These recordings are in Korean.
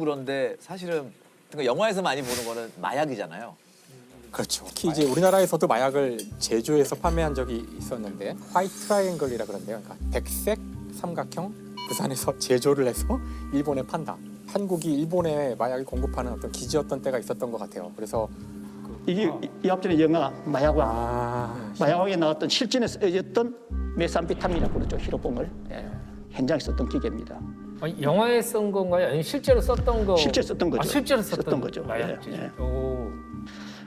그런데 사실은 그러니까 영화에서 많이 보는 거는 마약이잖아요. 그렇죠. 특히 이제 우리나라에서도 마약을 제조해서 판매한 적이 있었는데 화이트 트라이앵글이라 그런데요. 그러니까 백색 삼각형 부산에서 제조를 해서 일본에 판다. 한국이 일본에 마약을 공급하는 어떤 기지였던 때가 있었던 것 같아요. 그래서 이게 이 앞전에 영화 마약왕, 마약왕에 나왔던 실전에 쓰여졌던 메산비타민이라고 그러죠. 히로뽕을 현장에 썼던 기계입니다. 아니, 영화에 쓴 건가요? 아니면 실제로 썼던 거? 실제 썼던 거죠. 아, 실제로 썼던 거죠. 마약지. 예. 오.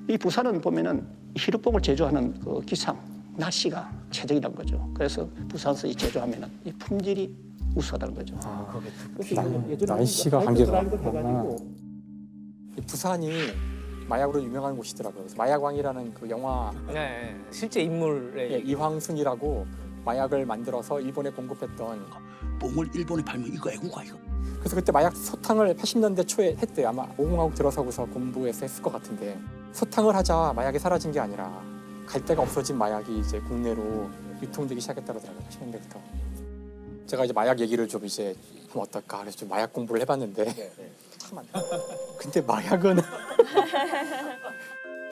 이 부산은 보면은 히로뽕을 제조하는 그 기상 날씨가 최적이라는 거죠. 그래서 부산에서 이 제조하면은 이 품질이 우수하다는 거죠. 날씨가 관계가 부산이 마약으로 유명한 곳이더라고요. 그래서 마약왕이라는 그 영화 네, 실제 인물의 이황순이라고 마약을 만들어서 일본에 공급했던. 뽕을 일본에 팔면 이거 애국가 이거. 그래서 그때 마약 소탕을 80년대 초에 했대요. 아마 오공화국 들어서고서 공부해서 했을 것 같은데 소탕을 하자 마약이 사라진 게 아니라 갈 데가 없어진 마약이 이제 국내로 유통되기 시작했다고 하더라고요. 80년대부터. 제가 이제 마약 얘기를 좀 이제 하면 어떨까 그래서 좀 마약 공부를 해봤는데 참 안 돼. 근데 마약은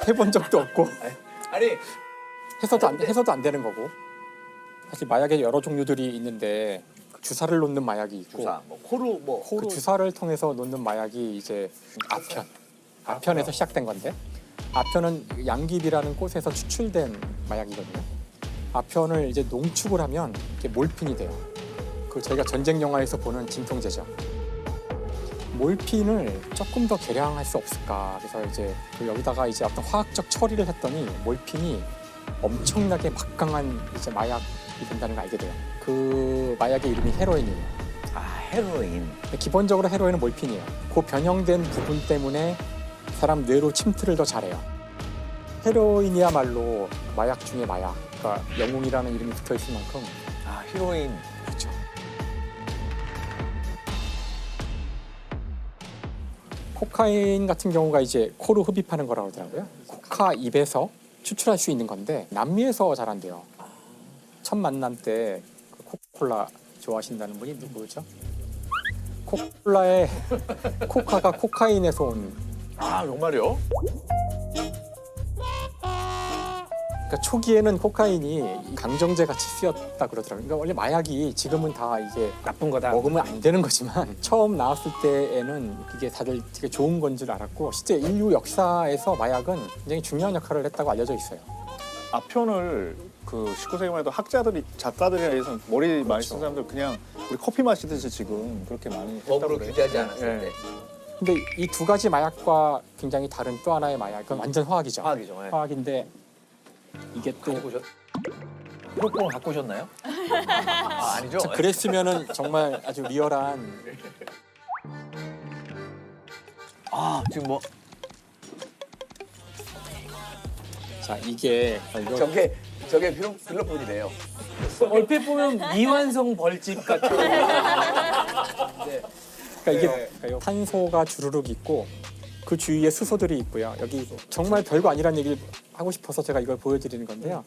해본 적도 없고 아니 해서도 안 되는 거고 사실 마약에 여러 종류들이 있는데 주사를 놓는 마약이 있고 주사, 뭐 코로 뭐 그 주사를 통해서 놓는 마약이 이제 아편에서 시작된 건데 아편은 양귀비라는 꽃에서 추출된 마약이거든요. 아편을 이제 농축을 하면 이게 몰핀이 돼요. 그 저희가 전쟁 영화에서 보는 진통제죠. 몰핀을 조금 더 개량할 수 없을까. 그래서 이제 그 여기다가 이제 어떤 화학적 처리를 했더니 몰핀이 엄청나게 막강한 이제 마약이 된다는 걸 알게 돼요. 그 마약의 이름이 헤로인이에요. 아 헤로인. 기본적으로 헤로인은 몰핀이에요. 그 변형된 부분 때문에 사람 뇌로 침투를 더 잘해요. 헤로인이야말로 마약 중에 마약. 그러니까 영웅이라는 이름이 붙어 있을 만큼. 아 히로인. 그렇죠. 코카인 같은 경우가 이제 코로 흡입하는 거라고 하더라고요. 코카 잎에서 추출할 수 있는 건데 남미에서 자란대요. 첫 만남 때 코카콜라 좋아하신다는 분이 누구죠? 코카콜라에 코카가 코카인에서 온. 아 정말요? 그러니까 초기에는 코카인이 강정제 같이 쓰였다 그러더라고요. 그러니까 원래 마약이 지금은 다 이게 나쁜 거다. 먹으면 안 되는 거지만 처음 나왔을 때에는 이게 다들 되게 좋은 건 줄 알았고 실제 인류 역사에서 마약은 굉장히 중요한 역할을 했다고 알려져 있어요. 아편을 그 19세기만 해도 학자들이 작가들이나 이런 머리 많이 쓴 사람들 그냥 우리 커피 마시듯이 지금 그렇게 많이 했다고 법으로 그래요. 규제하지 않았을 예. 때. 근데 이 두 가지 마약과 굉장히 다른 또 하나의 마약은 완전 화학이죠. 화학이죠. 예. 화학인데 이게 또 갖고 오셨. 히로뽕을 갖고 오셨나요? 아 아니죠. 그랬으면은 정말 아주 리얼한. 아 지금 뭐 자 이게 저게 필로폰이래요. 얼핏 보면 미완성 벌집 같은. 그러니까 이게 탄소가 주르륵 있고 그 주위에 수소들이 있고요. 여기 정말 별거 아니란 얘기를 하고 싶어서 제가 이걸 보여드리는 건데요.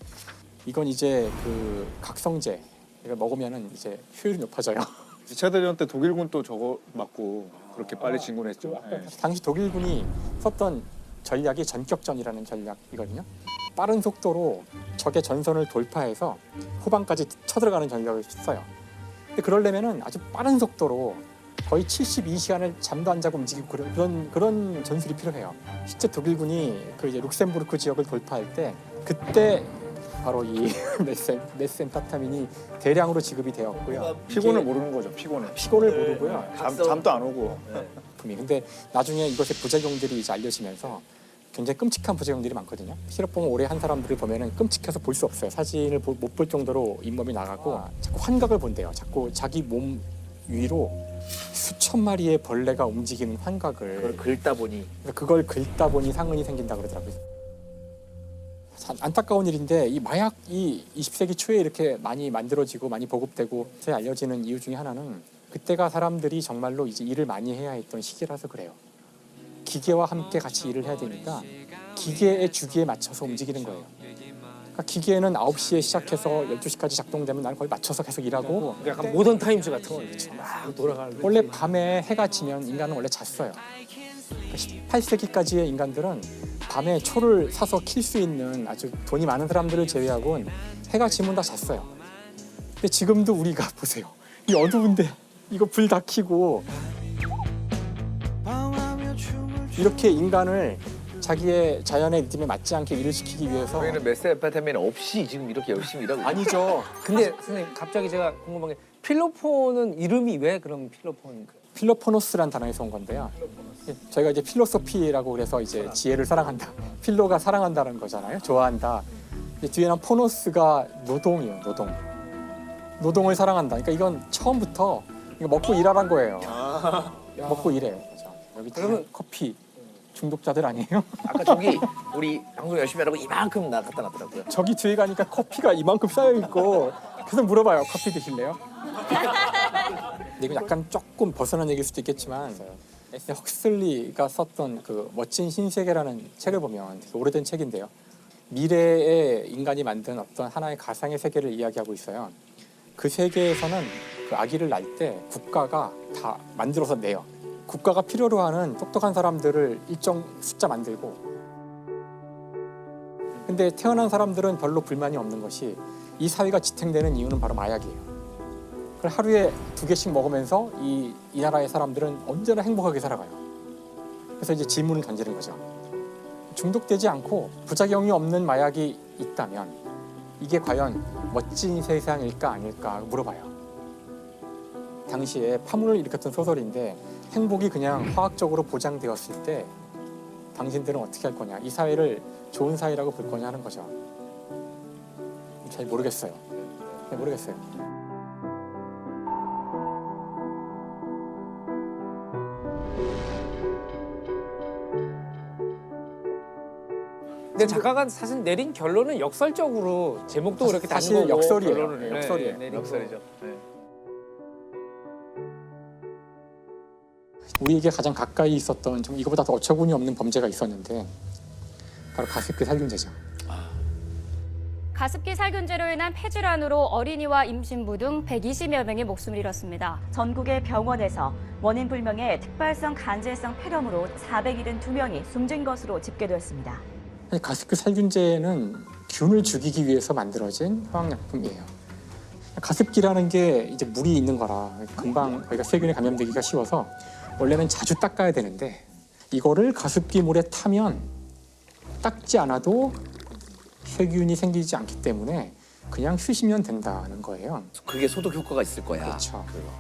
이건 이제 그 각성제. 이걸 먹으면은 이제 효율이 높아져요. 2차 대전 때 독일군 또 저거 맞고 그렇게 빨리 진군했죠. 예. 당시 독일군이 썼던 전략이 전격전이라는 전략이거든요. 빠른 속도로 적의 전선을 돌파해서 후방까지 쳐들어가는 전략을 써요. 근데 그러려면은 아주 빠른 속도로 거의 72시간을 잠도 안 자고 움직이고 그런 전술이 필요해요. 실제 독일군이 그 이제 룩셈부르크 지역을 돌파할 때 그때 바로 이 메센타타민이 대량으로 지급이 되었고요. 피곤을 모르는 거죠. 피곤을. 피곤을 모르고요. 잠도 안 오고. 근데 나중에 이것의 부작용들이 이제 알려지면서 굉장히 끔찍한 부작용들이 많거든요. 히로뽕을 오래 한 사람들을 보면은 끔찍해서 볼 수 없어요. 사진을 못 볼 정도로 잇몸이 나가고 자꾸 환각을 본대요. 자꾸 자기 몸 위로 수천 마리의 벌레가 움직이는 환각을. 그걸 긁다 보니 상흔이 생긴다 그러더라고요. 참 안타까운 일인데 이 마약이 20세기 초에 이렇게 많이 만들어지고 많이 보급되고 알려지는 이유 중에 하나는 그때가 사람들이 정말로 이제 일을 많이 해야 했던 시기라서 그래요. 기계와 함께 같이 일을 해야 되니까 기계의 주기에 맞춰서 움직이는 거예요. 그러니까 기계는 9시에 시작해서 12시까지 작동되면 나는 거의 맞춰서 계속 일하고 약간 모던 타임즈 같은 거죠. 막 돌아가는. 원래 밤에 해가 지면 인간은 원래 잤어요. 18세기까지의 인간들은 밤에 초를 사서 킬 수 있는 아주 돈이 많은 사람들을 제외하고는 해가 지면 다 잤어요. 근데 지금도 우리가 보세요. 이 어두운데 이거 불 다 켜고 이렇게 인간을 자기의 자연의 리듬에 맞지 않게 일을 시키기 위해서 저희는 메스앰페타민 없이 지금 이렇게 열심히 일하고 있어요. 아니죠. 근데 선생님 갑자기 제가 궁금한 게 필로폰은 이름이 왜 그럼 필로폰? 필로포노스란 단어에서 온 건데요. 저희가 이제 필로소피라고 그래서 이제 지혜를 사랑한다. 필로가 사랑한다는 거잖아요. 좋아한다. 뒤에는 포노스가 노동이에요. 노동. 노동을 사랑한다. 그러니까 이건 처음부터 이거 먹고 일하란 거예요. 먹고 일해. 그렇죠. 여기 그러면 커피 중독자들 아니에요? 아까 저기 우리 방송 열심히 하라고 이만큼 나 갖다 놨더라고요. 저기 뒤에 가니까 커피가 이만큼 쌓여 있고 계속 물어봐요. 커피 드실래요? 근데 이건 약간 조금 벗어난 얘기일 수도 있겠지만 헉슬리가 썼던 그 멋진 신세계라는 책을 보면 되게 오래된 책인데요. 미래의 인간이 만든 어떤 하나의 가상의 세계를 이야기하고 있어요. 그 세계에서는 그 아기를 낳을 때 국가가 다 만들어서 내요. 국가가 필요로 하는 똑똑한 사람들을 일정 숫자 만들고 근데 태어난 사람들은 별로 불만이 없는 것이 이 사회가 지탱되는 이유는 바로 마약이에요. 그걸 하루에 2개씩 먹으면서 이 나라의 사람들은 언제나 행복하게 살아가요. 그래서 이제 질문을 던지는 거죠. 중독되지 않고 부작용이 없는 마약이 있다면 이게 과연 멋진 세상일까 아닐까 물어봐요. 당시에 파문을 일으켰던 소설인데 행복이 그냥 화학적으로 보장되었을 때 당신들은 어떻게 할 거냐. 이 사회를 좋은 사회라고 볼 거냐 하는 거죠. 잘 모르겠어요. 잘 모르겠어요. 근데 작가가 사실 내린 결론은 역설적으로 제목도 그렇게 사실 다는 거고 역설이에요. 결론을 네, 역설이에요. 내린 역설이죠. 네. 우리에게 가장 가까이 있었던 좀 이거보다 더 어처구니 없는 범죄가 있었는데 바로 가습기 살균제죠. 가습기 살균제로 인한 폐질환으로 어린이와 임신부 등 120여 명이 목숨을 잃었습니다. 전국의 병원에서 원인 불명의 특발성 간질성 폐렴으로 472명이 숨진 것으로 집계되었습니다. 가습기 살균제는 균을 죽이기 위해서 만들어진 화학약품이에요. 가습기라는 게 이제 물이 있는 거라 금방 저희가 세균에 감염되기가 쉬워서 원래는 자주 닦아야 되는데 이거를 가습기 물에 타면 닦지 않아도 세균이 생기지 않기 때문에 그냥 쓰시면 된다는 거예요. 그게 소독 효과가 있을 거야. 그렇죠. 그거,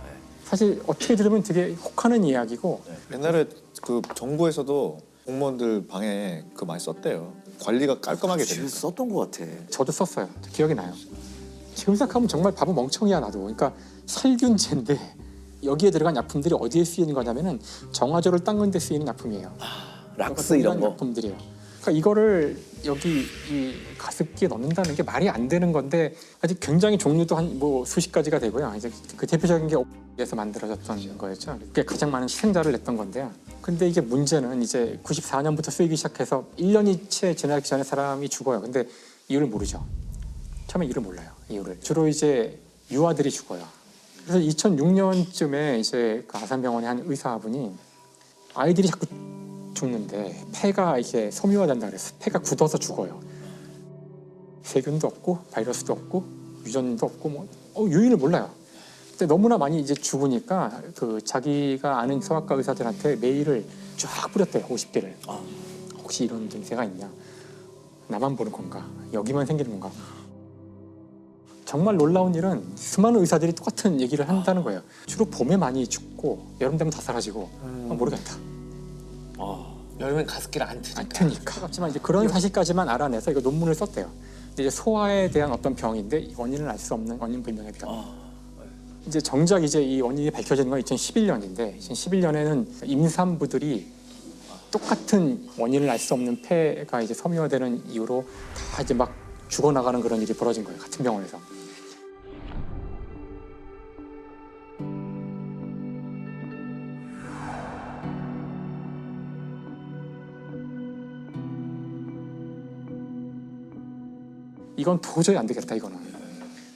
사실 어떻게 들으면 되게 혹하는 이야기고 옛날에 그 정부에서도 공무원들 방에 그 많이 썼대요. 관리가 깔끔하게 집에서 되니까. 썼던 것 같아. 저도 썼어요. 기억이 나요. 지금 생각하면 정말 바보 멍청이야 나도. 그러니까 살균제인데 여기에 들어간 약품들이 어디에 쓰이는 거냐면은 정화조를 닦는 데 쓰이는 약품이에요. 락스 이런 거. 약품들이에요. 그러니까 이거를 여기 이 가습기에 넣는다는 게 말이 안 되는 건데 아직 굉장히 종류도 한 뭐 수십 가지가 되고요. 이제 그 대표적인 게 에서 만들어졌던 거였죠. 그게 가장 많은 희생자를 냈던 건데요. 근데 이게 문제는 이제 94년부터 쓰이기 시작해서 1년이 채 지나기 전에 사람이 죽어요. 근데 이유를 모르죠. 처음에 이유를 몰라요. 이유를. 주로 이제 유아들이 죽어요. 그래서 2006년쯤에 이제 그 아산병원의 한 의사분이 아이들이 자꾸 죽는데 폐가 이렇게 섬유화된다 그랬어요. 폐가 굳어서 죽어요. 세균도 없고 바이러스도 없고 유전도 없고 뭐 요인을 몰라요. 근데 너무나 많이 이제 죽으니까 그 자기가 아는 소아과 의사들한테 메일을 쫙 뿌렸대요. 50개를. 혹시 이런 증세가 있냐? 나만 보는 건가? 여기만 생기는 건가? 정말 놀라운 일은 수많은 의사들이 똑같은 얘기를 한다는 거예요. 주로 봄에 많이 죽고 여름 되면 다 사라지고 모르겠다. 여름엔 가습기를 안 안 트니까. 트니까. 하지만 이제 그런 사실까지만 알아내서 이거 논문을 썼대요. 이제 소아에 대한 어떤 병인데 원인을 알 수 없는 원인 불명의 병. 이제 정작 이제 이 원인이 밝혀진 건 2011년인데 2011년에는 임산부들이 똑같은 원인을 알 수 없는 폐가 이제 섬유화되는 이유로 다 이제 막 죽어나가는 그런 일이 벌어진 거예요. 같은 병원에서. 이건 도저히 안 되겠다 이거는.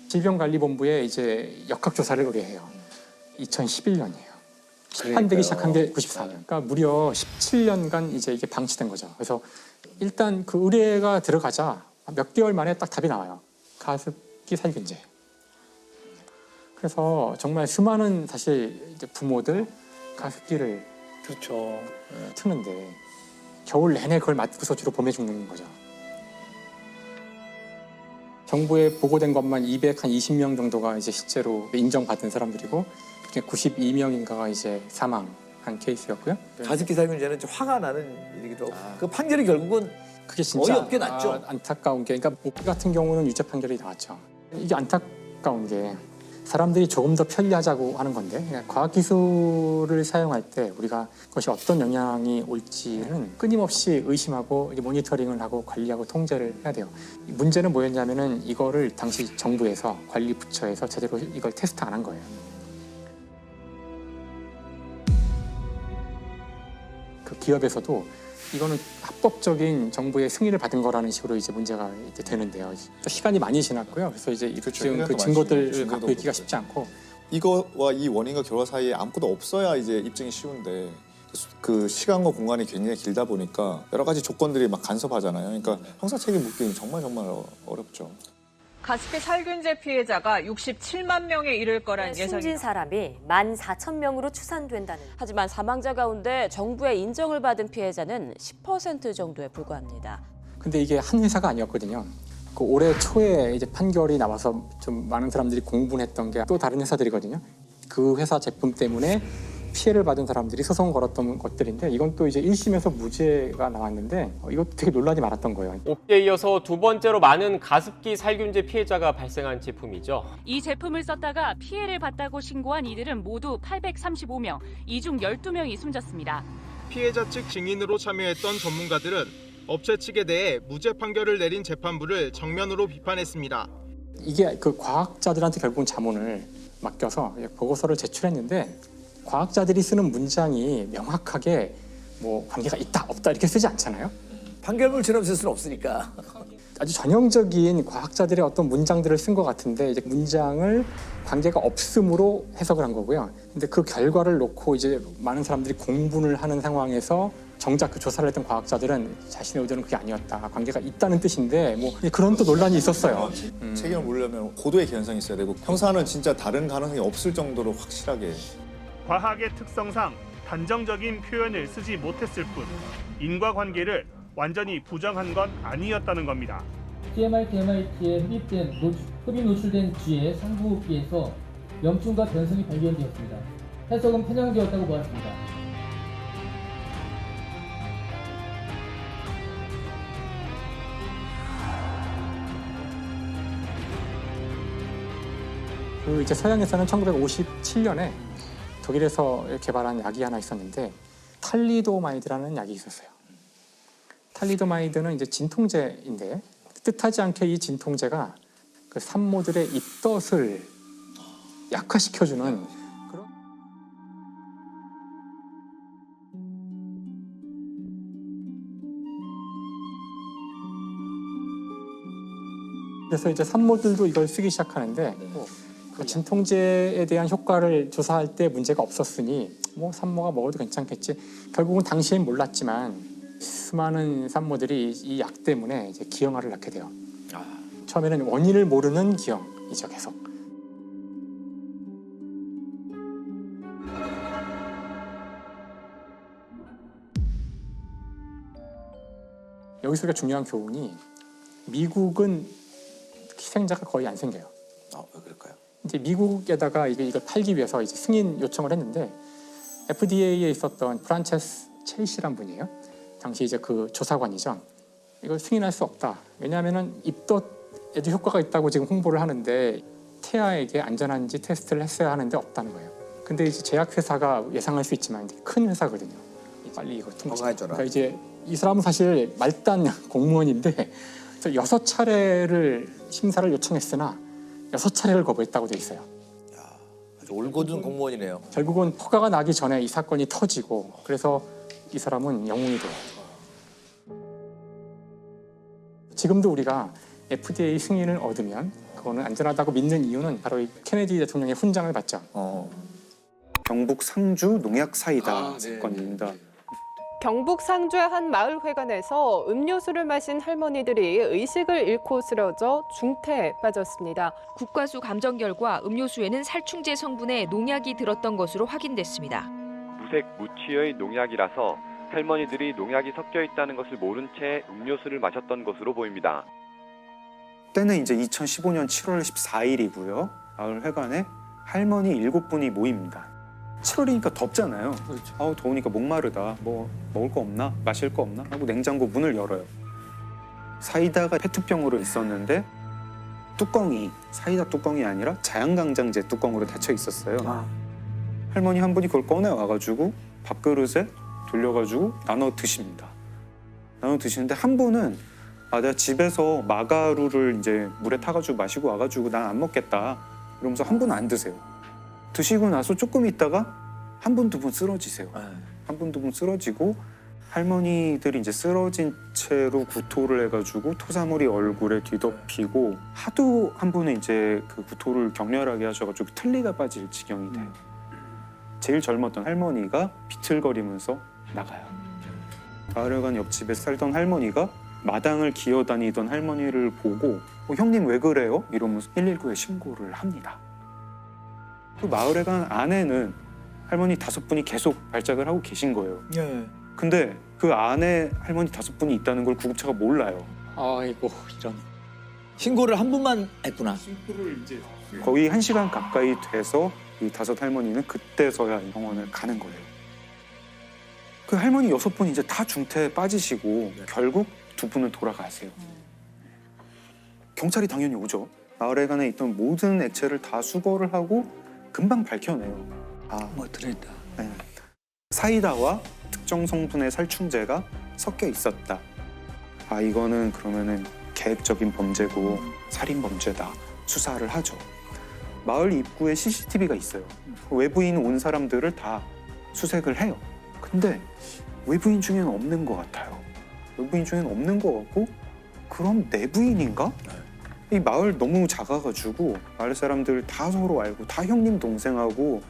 질병관리본부에 이제 역학조사를 의뢰해요. 2011년이에요. 시판되기 시작한 게 94년. 그러니까 무려 17년간 이제 이게 방치된 거죠. 그래서 일단 그 의뢰가 들어가자 몇 개월 만에 딱 답이 나와요. 가습기 살균제. 그래서 정말 수많은 사실 이제 부모들 가습기를 그렇죠. 트는데 겨울 내내 그걸 맞고서 주로 봄에 죽는 거죠. 정부에 보고된 것만 220명 정도가 이제 실제로 인정받은 사람들이고 92명인가가 이제 사망한 케이스였고요. 가습기 살균제는 좀 화가 나는 일이기도 하고 그 판결이 결국은 그게 진짜 어이없게 났죠. 안타까운 게, 그러니까 목기 같은 경우는 유죄 판결이 나왔죠. 이게 안타까운 게 사람들이 조금 더 편리하자고 하는 건데, 그러니까 과학기술을 사용할 때 우리가 그것이 어떤 영향이 올지는 끊임없이 의심하고 모니터링을 하고 관리하고 통제를 해야 돼요. 문제는 뭐였냐면은 이거를 당시 정부에서 관리부처에서 제대로 이걸 테스트 안 한 거예요. 그 기업에서도 이거는 합법적인 정부의 승인을 받은 거라는 식으로 이제 문제가 이제 되는데요. 또 시간이 많이 지났고요. 그래서 이제 지금 그 증거들을 갖고 있기가 쉽지 않고. 이거와 이 원인과 결과 사이에 아무것도 없어야 이제 입증이 쉬운데 그 시간과 공간이 굉장히 길다 보니까 여러 가지 조건들이 막 간섭하잖아요. 그러니까 형사 책임 묻기는 정말 어렵죠. 가습기 살균제 피해자가 67만 명에 이를 거란 숨진 예상입니다. 사람이 14,000명으로 추산된다는. 하지만 사망자 가운데 정부의 인정을 받은 피해자는 10% 정도에 불과합니다. 근데 이게 한 회사가 아니었거든요. 그 올해 초에 이제 판결이 나와서 좀 많은 사람들이 공분했던 게 또 다른 회사들이거든요. 그 회사 제품 때문에 피해를 받은 사람들이 소송 걸었던 것들인데 이건 또 이제 1심에서 무죄가 나왔는데 이것도 되게 논란이 많았던 거예요. 옵기에 이어서 두 번째로 많은 가습기 살균제 피해자가 발생한 제품이죠. 이 제품을 썼다가 피해를 봤다고 신고한 이들은 모두 835명, 이 중 12명이 숨졌습니다. 피해자 측 증인으로 참여했던 전문가들은 업체 측에 대해 무죄 판결을 내린 재판부를 정면으로 비판했습니다. 이게 그 과학자들한테 결국은 자문을 맡겨서 보고서를 제출했는데 과학자들이 쓰는 문장이 명확하게 뭐 관계가 있다 없다 이렇게 쓰지 않잖아요. 판결문처럼 쓸 수는 없으니까. 아주 전형적인 과학자들의 어떤 문장들을 쓴 것 같은데 이제 문장을 관계가 없음으로 해석을 한 거고요. 근데 그 결과를 놓고 이제 많은 사람들이 공분을 하는 상황에서 정작 그 조사를 했던 과학자들은 자신의 의도는 그게 아니었다. 관계가 있다는 뜻인데 뭐 그런 또 논란이 있었어요. 책임을 물으려면 고도의 개연성이 있어야 되고 형사는 진짜 다른 가능성이 없을 정도로 확실하게. 과학의 특성상 단정적인 표현을 쓰지 못했을 뿐 인과관계를 완전히 부정한 건 아니었다는 겁니다. TMIT에 흡입 노출된 쥐의 상부호흡기에서 염증과 변성이 발견되었습니다. 해석은 편향되었다고 보았습니다. 그 이제 서양에서는 1957년에 독일에서 개발한 약이 하나 있었는데 탈리도마이드라는 약이 있었어요. 탈리도마이드는 이제 진통제인데 뜻하지 않게 이 진통제가 그 산모들의 입덧을 약화시켜주는 그런. 그래서 이제 산모들도 이걸 쓰기 시작하는데. 그 진통제에 대한 효과를 조사할 때 문제가 없었으니 뭐 산모가 먹어도 괜찮겠지. 결국은 당시엔 몰랐지만 수많은 산모들이 이 약 때문에 이제 기형아를 낳게 돼요. 처음에는 원인을 모르는 기형이죠, 계속. 여기서 중요한 교훈이 미국은 희생자가 거의 안 생겨요. 왜 그럴까요? 이제 미국에다가 이걸 팔기 위해서 이제 승인 요청을 했는데 FDA에 있었던 프란체스 체이시란 분이에요. 당시 이제 그 조사관이죠. 이걸 승인할 수 없다. 왜냐하면은 입덧에도 효과가 있다고 지금 홍보를 하는데 태아에게 안전한지 테스트를 했어야 하는데 없다는 거예요. 근데 이제 제약회사가 예상할 수 있지만 큰 회사거든요. 빨리 이거 통과해줘라. 그러니까 이제 이 사람은 사실 말단 공무원인데 6차례를 심사를 요청했으나 6차례를 거부했다고 돼 있어요. 아주 올곧은 공무원이네요. 결국은 허가가 나기 전에 이 사건이 터지고 그래서 이 사람은 영웅이 돼요. 지금도 우리가 FDA 승인을 얻으면 그거는 안전하다고 믿는 이유는 바로 이 케네디 대통령의 훈장을 받죠. 경북 상주 농약 사이다 사건입니다. 경북 상주의 한 마을 회관에서 음료수를 마신 할머니들이 의식을 잃고 쓰러져 중태에 빠졌습니다. 국과수 감정 결과 음료수에는 살충제 성분의 농약이 들었던 것으로 확인됐습니다. 무색 무취의 농약이라서 할머니들이 농약이 섞여 있다는 것을 모른 채 음료수를 마셨던 것으로 보입니다. 때는 이제 2015년 7월 14일이고요. 마을 회관에 할머니 7분이 모입니다. 7월이니까 덥잖아요. 아우 더우니까 목마르다. 뭐 먹을 거 없나? 마실 거 없나? 하고 냉장고 문을 열어요. 사이다가 페트병으로 있었는데 뚜껑이 사이다 뚜껑이 아니라 자양강장제 뚜껑으로 닫혀 있었어요. 할머니 한 분이 그걸 꺼내 와가지고 밥그릇에 돌려가지고 나눠 드십니다. 나눠 드시는데 한 분은 내가 집에서 마가루를 이제 물에 타가지고 마시고 와가지고 난 안 먹겠다. 이러면서 한 분은 안 드세요. 드시고 나서 조금 있다가 한 분, 두 분 쓰러지세요. 한 분, 두 분 쓰러지고 할머니들이 이제 쓰러진 채로 구토를 해가지고 토사물이 얼굴에 뒤덮이고 하도 한 분은 이제 그 구토를 격렬하게 하셔가지고 틀니가 빠질 지경이 돼요. 제일 젊었던 할머니가 비틀거리면서 나가요. 마을회관 옆집에 살던 할머니가 마당을 기어다니던 할머니를 보고 형님 왜 그래요? 이러면서 119에 신고를 합니다. 그 마을회관 안에는 할머니 5분이 계속 발작을 하고 계신 거예요. 근데 그 안에 할머니 5분이 있다는 걸 구급차가 몰라요. 아이고 이런. 신고를 한 분만 했구나. 신고를 이제 거의 1시간 가까이 돼서 이 5 할머니는 그때서야 병원을 가는 거예요. 그 할머니 6분이 이제 다 중태에 빠지시고 결국 2분은 돌아가세요. 경찰이 당연히 오죠. 마을회관에 있던 모든 액체를 다 수거를 하고 금방 밝혀내요. 뭐 들어있다. 네. 사이다와 특정 성분의 살충제가 섞여 있었다. 이거는 그러면은 계획적인 범죄고 살인 범죄다. 수사를 하죠. 마을 입구에 CCTV가 있어요. 외부인 온 사람들을 다 수색을 해요. 근데 외부인 중에는 없는 것 같아요. 외부인 중에는 없는 것 같고 그럼 내부인인가? 이 마을 너무 작아가지고 마을 사람들 다 서로 알고 다 형님 동생하고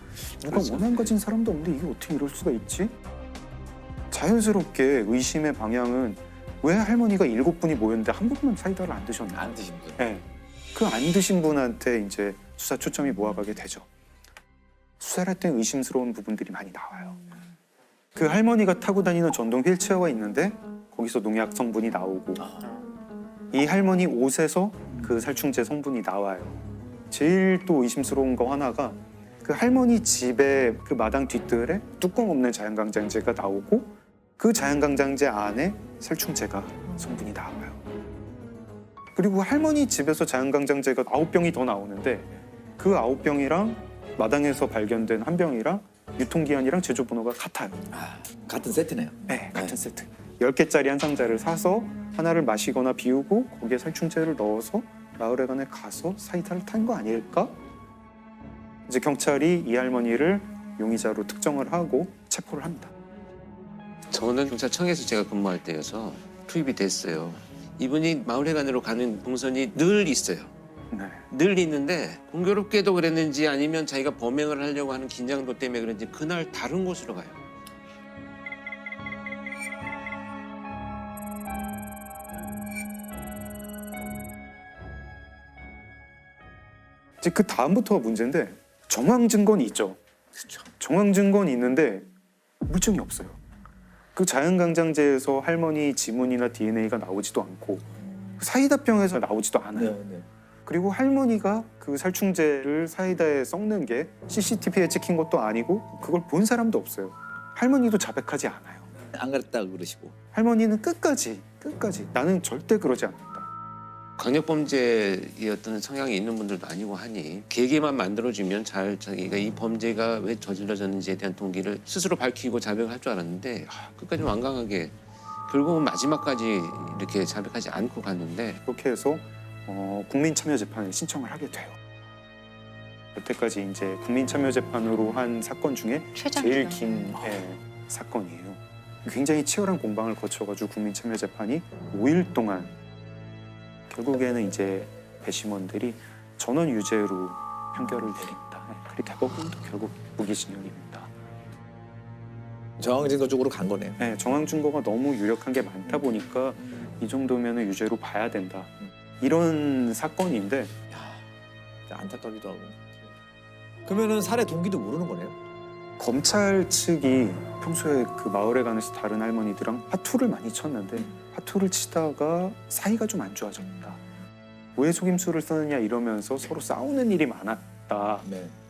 누가 원한 가진 사람도 없는데 이게 어떻게 이럴 수가 있지? 자연스럽게 의심의 방향은 왜 할머니가 7분이 모였는데 한 분만 사이다를 안 드셨나? 안 드신 분. 네. 그 안 드신 분한테 이제 수사 초점이 모아가게 되죠. 수사를 할 때 의심스러운 부분들이 많이 나와요. 그 할머니가 타고 다니는 전동 휠체어가 있는데 거기서 농약 성분이 나오고 이 할머니 옷에서 그 살충제 성분이 나와요. 제일 또 의심스러운 거 하나가 그 할머니 집에 그 마당 뒷뜰에 뚜껑 없는 자양강장제가 나오고 그 자양강장제 안에 살충제가 성분이 나와요. 그리고 할머니 집에서 자양강장제가 9병이 더 나오는데 그 9병이랑 마당에서 발견된 한 병이랑 유통기한이랑 제조번호가 같아요. 같은 세트네요. 네, 같은 세트. 10개짜리 한 상자를 사서 하나를 마시거나 비우고 거기에 살충제를 넣어서 마을회관에 가서 사이다를 탄 거 아닐까? 이제 경찰이 이 할머니를 용의자로 특정을 하고 체포를 합니다. 저는 경찰청에서 제가 근무할 때여서 투입이 됐어요. 이분이 마을회관으로 가는 동선이 늘 있어요. 늘 있는데 공교롭게도 그랬는지 아니면 자기가 범행을 하려고 하는 긴장도 때문에 그런지 그날 다른 곳으로 가요. 이제 그 다음부터가 문제인데 정황 증거는 있죠. 정황 증거는 있는데 물증이 없어요. 그 자연강장제에서 할머니 지문이나 DNA가 나오지도 않고 사이다병에서 나오지도 않아요. 그리고 할머니가 그 살충제를 사이다에 섞는 게 CCTV에 찍힌 것도 아니고 그걸 본 사람도 없어요. 할머니도 자백하지 않아요. 안 그랬다고 그러시고. 할머니는 끝까지 나는 절대 그러지 않는다. 강력범죄의 어떤 성향이 있는 분들도 아니고 하니 계기만 만들어주면 잘 자기가 이 범죄가 왜 저질러졌는지에 대한 동기를 스스로 밝히고 자백을 할 줄 알았는데 끝까지 완강하게 결국은 마지막까지 이렇게 자백하지 않고 갔는데 그렇게 해서 국민참여재판에 신청을 하게 돼요. 여태까지 이제 국민참여재판으로 한 사건 중에 제일 긴 사건이에요. 굉장히 치열한 공방을 거쳐가지고 국민참여재판이 5일 동안 결국에는 이제 배심원들이 전원 유죄로 판결을 내립니다. 그리고 대법원도 결국 무기징역입니다. 정황 증거 쪽으로 간 거네요. 네, 정황 증거가 너무 유력한 게 많다 보니까 이 정도면 유죄로 봐야 된다. 이런 사건인데 안타깝기도 하고. 그러면은 살해 동기도 모르는 거네요. 검찰 측이 평소에 그 마을에 가면서 다른 할머니들랑 화투를 많이 쳤는데 화투를 치다가 사이가 좀 안 좋아졌다. 왜 속임수를 쓰느냐 이러면서 서로 싸우는 일이 많았다.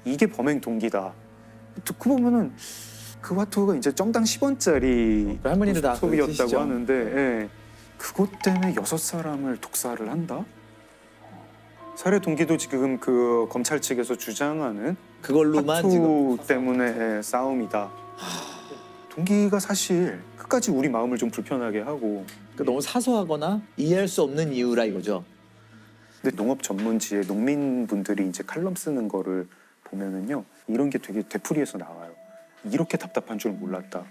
이게 범행 동기다. 듣고 보면은 그 화투가 이제 정당 10원짜리 할머니들 다 소비였다고 드시죠? 하는데 예. 그것 때문에 6사람을 독살을 한다? 살해 동기도 지금 그 검찰 측에서 주장하는 그걸로만 화투 지금 때문에 싸움이다. 동기가 사실 끝까지 우리 마음을 좀 불편하게 하고 너무 사소하거나 이해할 수 없는 이유라 이거죠. 근데 농업 전문지에 농민분들이 이제 칼럼 쓰는 거를 보면은요 이런 게 되게 되풀이해서 나와요. 이렇게 답답한 줄 몰랐다.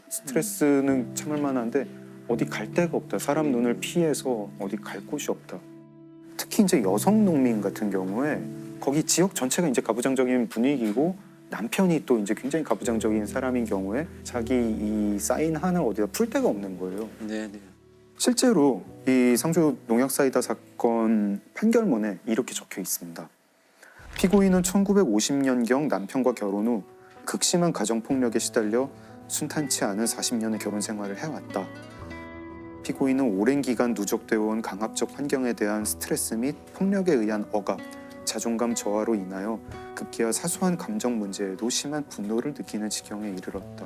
스트레스는 참을 만한데 어디 갈 데가 없다. 사람 눈을 피해서 어디 갈 곳이 없다. 특히 이제 여성 농민 같은 경우에 거기 지역 전체가 이제 가부장적인 분위기고 남편이 또 이제 굉장히 가부장적인 사람인 경우에 자기 이 쌓인 한을 어디다 풀 데가 없는 거예요. 네네. 실제로 이 상조 농약 사이다 사건 판결문에 이렇게 적혀 있습니다. 피고인은 1950년경 남편과 결혼 후 극심한 가정폭력에 시달려 순탄치 않은 40년의 결혼 생활을 해왔다. 피고인은 오랜 기간 누적되어 온 강압적 환경에 대한 스트레스 및 폭력에 의한 억압, 자존감 저하로 인하여 급기야 사소한 감정 문제에도 심한 분노를 느끼는 지경에 이르렀다.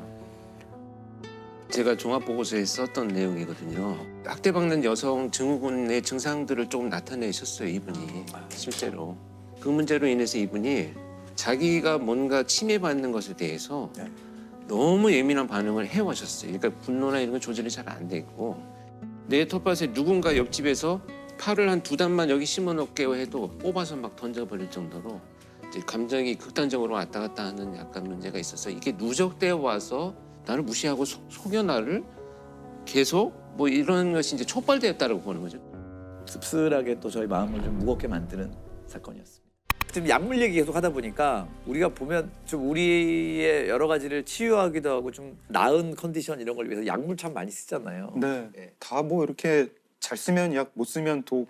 제가 종합보고서에 썼던 내용이거든요. 학대받는 여성 증후군의 증상들을 조금 나타내셨어요, 이분이. 실제로. 그 문제로 인해서 이분이 자기가 뭔가 침해받는 것에 대해서 너무 예민한 반응을 해오셨어요. 그러니까 분노나 이런 건 조절이 잘 안 돼 있고 내 텃밭에 누군가 옆집에서 팔을 한 2단만 여기 심어놓게요 해도 뽑아서 막 던져버릴 정도로 이제 감정이 극단적으로 왔다 갔다 하는 약간 문제가 있어서 이게 누적되어 와서 나를 무시하고 속여 나를 계속 뭐 이런 것이 이제 촉발되었다고 보는 거죠. 씁쓸하게 또 저희 마음을 좀 무겁게 만드는 사건이었습니다. 지금 약물 얘기 계속 하다 보니까 우리가 보면 좀 우리의 여러 가지를 치유하기도 하고 좀 나은 컨디션 이런 걸 위해서 약물 참 많이 쓰잖아요. 네. 다 뭐 이렇게 잘 쓰면 약, 못 쓰면 독,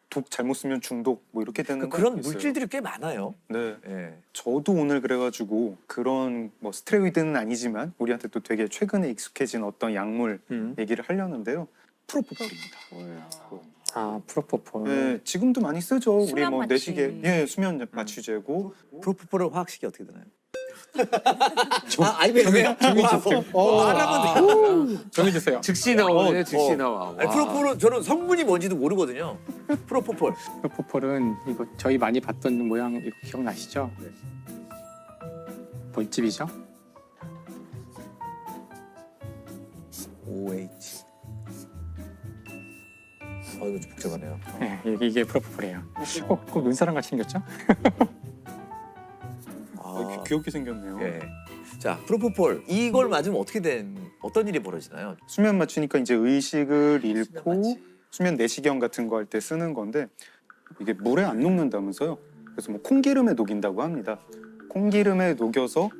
독 잘못 쓰면 중독 뭐 이렇게 되는 거 그런 있어요. 물질들이 꽤 많아요. 네. 예. 저도 오늘 그래가지고 그런 뭐 스테로이드는 아니지만 우리한테 또 되게 최근에 익숙해진 어떤 약물 얘기를 하려는데요. 프로포폴입니다. 아, 프로포폴. 네, 지금도 많이 쓰죠. 우리 수면 뭐 마취. 내시계, 예, 수면 마취제고. 프로포폴은 화학식이 어떻게 되나요? 정해주세요. 정해주세요. 즉시 나오네, 즉시 나와. 아니, 프로폴은 저는 성분이 뭔지도 모르거든요. 프로포폴. 프로포폴은 이거 저희 많이 봤던 모양 이거 기억나시죠? 벌집이죠? OH. 이거 좀 복잡하네요. 네, 이게 프로포폴이에요. 꼭 눈사람 같이 생겼죠? 귀엽게 생겼네요. 예. 자, 프로포폴 이걸 맞으면 어떤 일이 벌어지나요? 수면 마취니까 이제 의식을 잃고 수면 내시경 같은 거 할 때 쓰는 건데 이게 물에 안 녹는다면서요. 그래서 뭐 콩기름에 녹인다고 합니다. 콩기름에 녹여서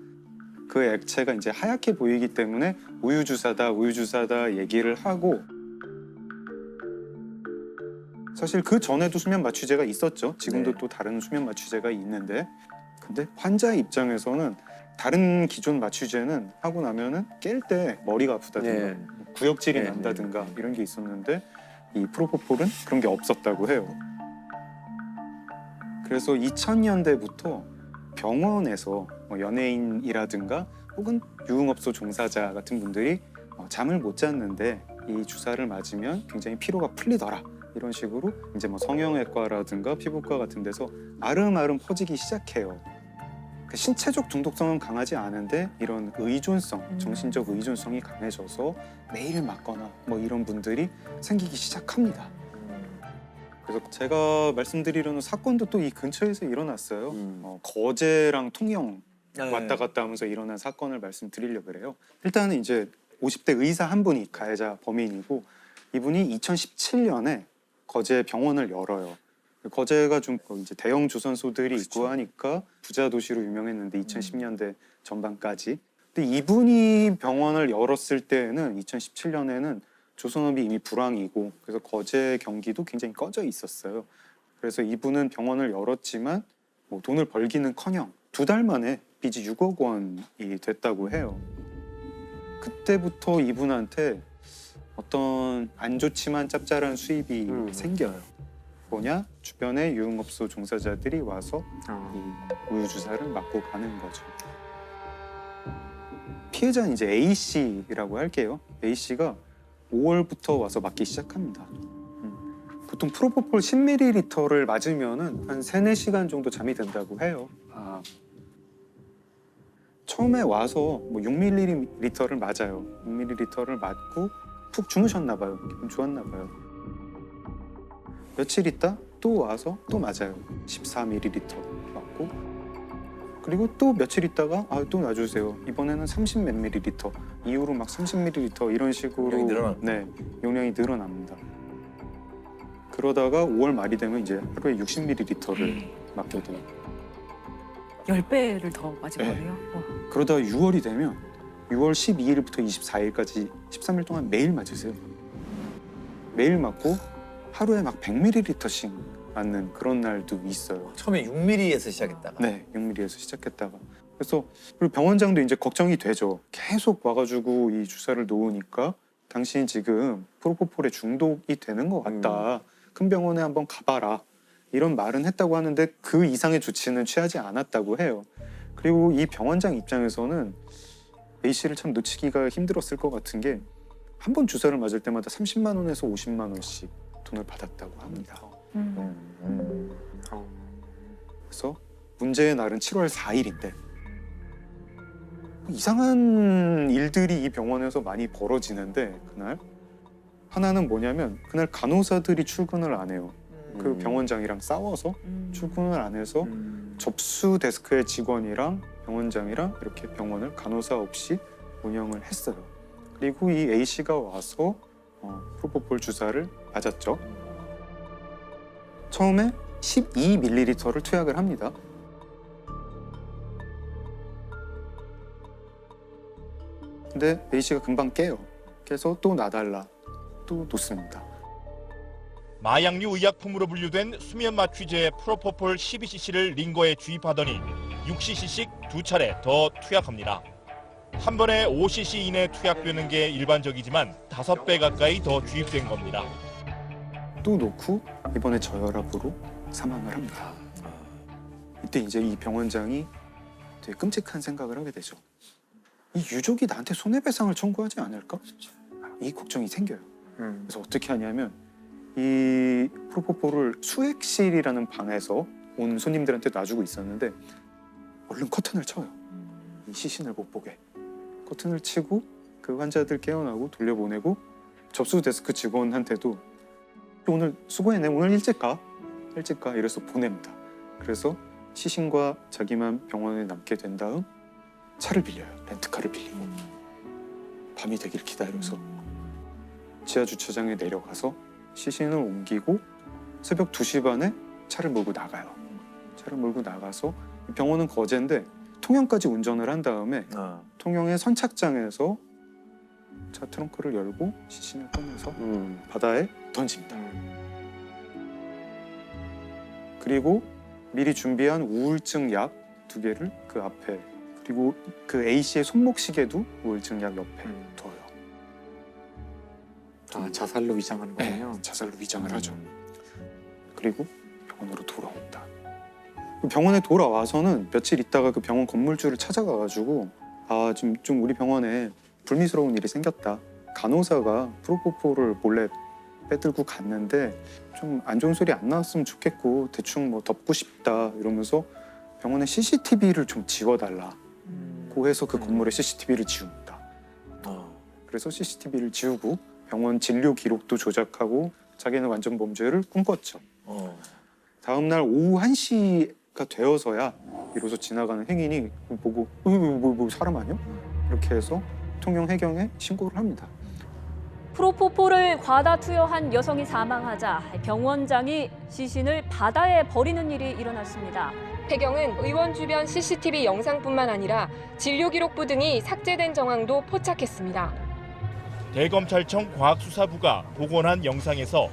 그 액체가 이제 하얗게 보이기 때문에 우유주사다 얘기를 하고 사실 그 전에도 수면 마취제가 있었죠. 지금도 또 다른 수면 마취제가 있는데 근데 환자의 입장에서는 다른 기존 마취제는 하고 나면은 깰 때 머리가 아프다든가 구역질이 난다든가 이런 게 있었는데 이 프로포폴은 그런 게 없었다고 해요. 그래서 2000년대부터 병원에서 뭐 연예인이라든가 혹은 유흥업소 종사자 같은 분들이 잠을 못 잤는데 이 주사를 맞으면 굉장히 피로가 풀리더라. 이런 식으로 이제 뭐 성형외과라든가 피부과 같은 데서 아름아름 퍼지기 시작해요. 신체적 중독성은 강하지 않은데 이런 의존성, 정신적 의존성이 강해져서 매일 맞거나 뭐 이런 분들이 생기기 시작합니다. 그래서 제가 말씀드리려는 사건도 또 이 근처에서 일어났어요. 거제랑 통영 왔다 갔다 하면서 일어난 사건을 말씀드리려고 그래요. 일단은 이제 50대 의사 한 분이 가해자 범인이고 이분이 2017년에 거제 병원을 열어요. 거제가 좀 이제 대형 조선소들이 있고 하니까 부자 도시로 유명했는데 2010년대 전반까지. 근데 이분이 병원을 열었을 때는 2017년에는 조선업이 이미 불황이고 그래서 거제 경기도 굉장히 꺼져 있었어요. 그래서 이분은 병원을 열었지만 뭐 돈을 벌기는커녕 2달 만에 빚이 6억 원이 됐다고 해요. 그때부터 이분한테 어떤 안 좋지만 짭짤한 수입이 생겨요. 뭐냐? 주변에 유흥업소 종사자들이 와서 이 우유 주사를 맞고 가는 거죠. 피해자는 이제 A 씨라고 할게요. A 씨가 5월부터 와서 맞기 시작합니다. 보통 프로포폴 10ml를 맞으면은 한 3-4시간 정도 잠이 든다고 해요. 처음에 와서 뭐 6ml를 맞아요. 6ml를 맞고 푹 주무셨나 봐요. 기분 좋았나 봐요. 며칠 있다 또 와서 또 맞아요. 14ml 맞고 그리고 또 며칠 있다가 또 놔주세요. 이번에는 30몇 ml 이후로 막 30ml 이런 식으로 용량이 늘어납니다. 그러다가 5월 말이 되면 이제 하루에 60ml를 맞게 돼요. 10배를 더 맞은 거네요. 그러다가 6월이 되면 6월 12일부터 24일까지 13일 동안 매일 맞으세요. 매일 맞고 하루에 막 100ml씩 맞는 그런 날도 있어요. 처음에 6mm에서 시작했다가. 네, 6mm에서 시작했다가. 그래서 그리고 병원장도 이제 걱정이 되죠. 계속 와가지고 이 주사를 놓으니까 당신이 지금 프로포폴에 중독이 되는 것 같다. 큰 병원에 한번 가봐라. 이런 말은 했다고 하는데 그 이상의 조치는 취하지 않았다고 해요. 그리고 이 병원장 입장에서는 A 씨를 참 놓치기가 힘들었을 것 같은 게 한 번 주사를 맞을 때마다 30만 원에서 50만 원씩 돈을 받았다고 합니다. 그래서 문제의 날은 7월 4일인데 이상한 일들이 이 병원에서 많이 벌어지는데 그날 하나는 뭐냐면 그날 간호사들이 출근을 안 해요. 그 병원장이랑 싸워서 출근을 안 해서 접수 데스크의 직원이랑 병원장이랑 이렇게 병원을 간호사 없이 운영을 했어요. 그리고 이 A 씨가 와서 프로포폴 주사를 맞았죠. 처음에 12ml를 투약을 합니다. 근데 A 씨가 금방 깨요. 깨서 또 놔달라. 또 놓습니다. 마약류 의약품으로 분류된 수면 마취제 프로포폴 12cc를 링거에 주입하더니 6cc씩 2차례 더 투약합니다. 한 번에 5cc 이내 투약되는 게 일반적이지만 5배 가까이 더 주입된 겁니다. 또 놓고 이번에 저혈압으로 사망을 합니다. 이때 이제 이 병원장이 되게 끔찍한 생각을 하게 되죠. 이 유족이 나한테 손해배상을 청구하지 않을까? 이 걱정이 생겨요. 그래서 어떻게 하냐면 이 프로포폴을 수액실이라는 방에서 온 손님들한테 놔주고 있었는데 얼른 커튼을 쳐요. 이 시신을 못 보게. 커튼을 치고 그 환자들 깨어나고 돌려보내고 접수 데스크 직원한테도 오늘 수고했네. 오늘 일찍 가. 이래서 보냅니다. 그래서 시신과 자기만 병원에 남게 된 다음 차를 빌려요. 렌트카를 빌리고 밤이 되길 기다려서 지하 주차장에 내려가서 시신을 옮기고 새벽 2시 반에 차를 몰고 나가요. 차를 몰고 나가서 병원은 거제인데 통영까지 운전을 한 다음에 통영의 선착장에서 차 트렁크를 열고 시신을 꺼내서 바다에 던집니다. 그리고 미리 준비한 우울증 약 2개를 그 앞에 그리고 그 A 씨의 손목시계도 우울증 약 옆에 둬요. 자살로 위장하는 거군요. 네, 자살로 위장을 하죠. 그리고 병원으로 돌아온다. 병원에 돌아와서는 며칠 있다가 그 병원 건물주를 찾아가가지고 지금 좀 우리 병원에 불미스러운 일이 생겼다. 간호사가 프로포폴을 몰래 빼들고 갔는데 좀 안 좋은 소리 안 나왔으면 좋겠고 대충 뭐 덮고 싶다 이러면서 병원에 CCTV를 좀 지워달라. 고 해서 그 건물에 CCTV를 지웁니다. 그래서 CCTV를 지우고 병원 진료 기록도 조작하고 자기는 완전 범죄를 꿈꿨죠. 다음 날 오후 1시가 되어서야 비로소 지나가는 행인이 보고 뭐 사람 아니야? 이렇게 해서 통영 해경에 신고를 합니다. 프로포폴을 과다 투여한 여성이 사망하자 병원장이 시신을 바다에 버리는 일이 일어났습니다. 배경은 의원 주변 CCTV 영상뿐만 아니라 진료 기록부 등이 삭제된 정황도 포착했습니다. 대검찰청 과학수사부가 복원한 영상에서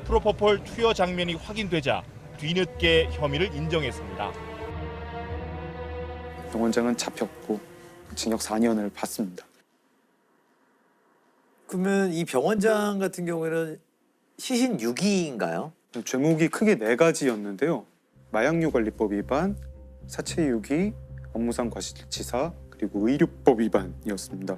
프로포폴 투여 장면이 확인되자 뒤늦게 혐의를 인정했습니다. 병원장은 잡혔고 징역 4년을 받습니다. 그러면 이 병원장 같은 경우에는 시신 유기인가요? 죄목이 크게 4가지였는데요. 마약류 관리법 위반, 사체 유기, 업무상 과실치사, 그리고 의료법 위반이었습니다.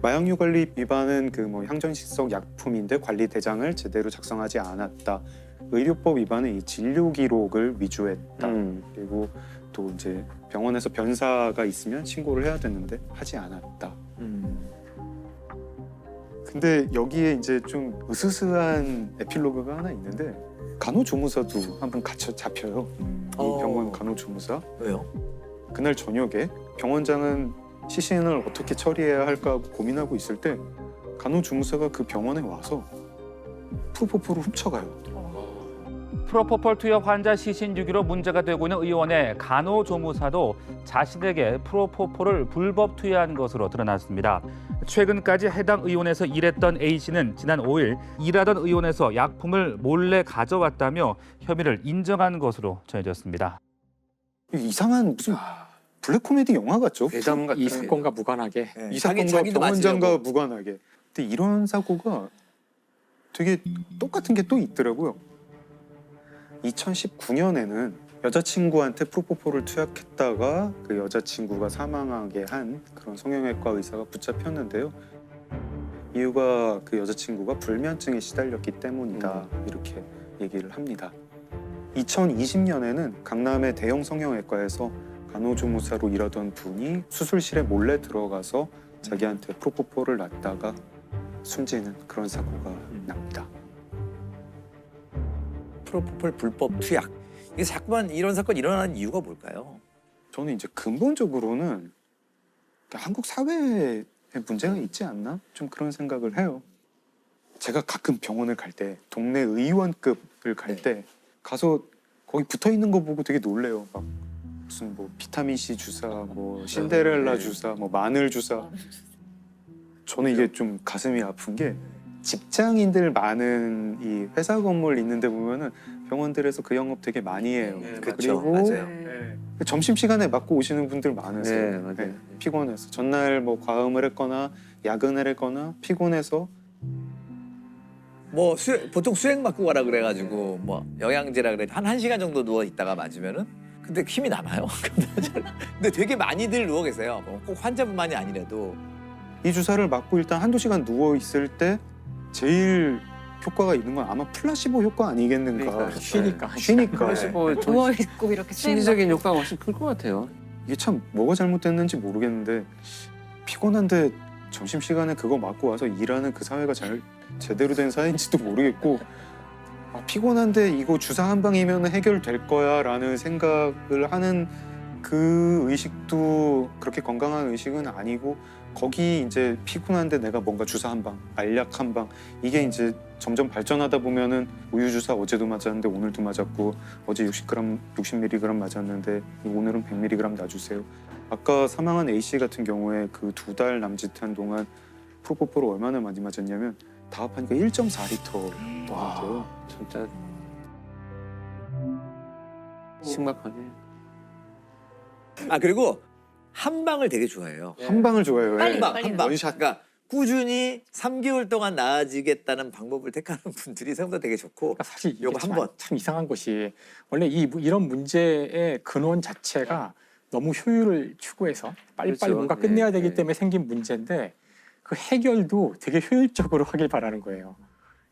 마약류 관리 위반은 그 향정식성 약품인데 관리 대장을 제대로 작성하지 않았다. 의료법 위반은 이 진료 기록을 위조했다. 그리고 또 이제 병원에서 변사가 있으면 신고를 해야 되는데 하지 않았다. 근데 여기에 이제 좀 으스스한 에필로그가 하나 있는데 간호조무사도 한번 잡혀요. 이 병원 간호조무사. 왜요? 그날 저녁에 병원장은 시신을 어떻게 처리해야 할까 하고 고민하고 있을 때 간호조무사가 그 병원에 와서 프로포폴을 훔쳐가요. 프로포폴 투여 환자 시신 유기로 문제가 되고 있는 의원의 간호조무사도 자신에게 프로포폴을 불법 투여한 것으로 드러났습니다. 최근까지 해당 의원에서 일했던 A씨는 지난 5일 일하던 의원에서 약품을 몰래 가져왔다며 혐의를 인정한 것으로 전해졌습니다. 이상한 무슨 블랙 코미디 영화 같죠? 괴담 같은 이 사건과 무관하게. 이 사건과 병원장과 무관하게. 근데 이런 사고가 되게 똑같은 게 또 있더라고요. 2019년에는 여자친구한테 프로포폴을 투약했다가 그 여자친구가 사망하게 한 그런 성형외과 의사가 붙잡혔는데요. 이유가 그 여자친구가 불면증에 시달렸기 때문이다. 이렇게 얘기를 합니다. 2020년에는 강남의 대형 성형외과에서 간호조무사로 일하던 분이 수술실에 몰래 들어가서 자기한테 프로포폴을 놨다가 숨지는 그런 사고가 납니다. 프로포폴 불법 투약. 이게 자꾸만 이런 사건이 일어나는 이유가 뭘까요? 저는 이제 근본적으로는 한국 사회에 문제가 있지 않나? 좀 그런 생각을 해요. 제가 가끔 병원을 갈 때 동네 의원급을 갈 때 가서 거기 붙어 있는 거 보고 되게 놀래요. 막 무슨 비타민 C 주사, 신데렐라 주사, 마늘 주사. 저는 이게 좀 가슴이 아픈 게 직장인들 많은 이 회사 건물 있는데 보면은 병원들에서 그 영업 되게 많이 해요. 그렇죠. 그리고 맞아요. 점심 시간에 맞고 오시는 분들 많으세요. 네, 맞아요. 피곤해서 전날 과음을 했거나 야근을 했거나 피곤해서 보통 수행 맞고 가라 그래가지고 영양제라 그래 한 1시간 정도 누워 있다가 맞으면은 근데 힘이 남아요. 근데 되게 많이들 누워 계세요. 꼭 환자분만이 아니라도 이 주사를 맞고 일단 한두 시간 누워 있을 때 제일 효과가 있는 건 아마 플라시보 효과 아니겠는가. 쉬니까. 플라시보 누워있고 이렇게 심리적인 효과가 훨씬 클 것 같아요. 이게 참 뭐가 잘못됐는지 모르겠는데 피곤한데 점심시간에 그거 맞고 와서 일하는 그 사회가 제대로 된 사회인지도 모르겠고 피곤한데 이거 주사 한 방이면 해결될 거야 라는 생각을 하는 그 의식도 그렇게 건강한 의식은 아니고 거기 이제 피곤한데 내가 뭔가 주사 한 방, 알약 한 방 이게 이제 점점 발전하다 보면은 우유 주사 어제도 맞았는데 오늘도 맞았고 어제 60mg 맞았는데 오늘은 100mg 놔주세요. 아까 사망한 A씨 같은 경우에 그 2달 남짓한 동안 프로포폴을 얼마나 많이 맞았냐면 다 합하니까 1.4리터 나왔대요. 진짜 심각하네. 그리고 한 방을 되게 좋아해요. 한 방을 좋아해요. 한 방. 원샷. 그러니까 꾸준히 3개월 동안 나아지겠다는 방법을 택하는 분들이 생각보다 되게 좋고 사실 이게 요거 한 번. 참 이상한 것이 원래 이런 문제의 근원 자체가 너무 효율을 추구해서 빨리빨리 그렇죠. 뭔가 끝내야 되기 때문에 생긴 문제인데 그 해결도 되게 효율적으로 하길 바라는 거예요.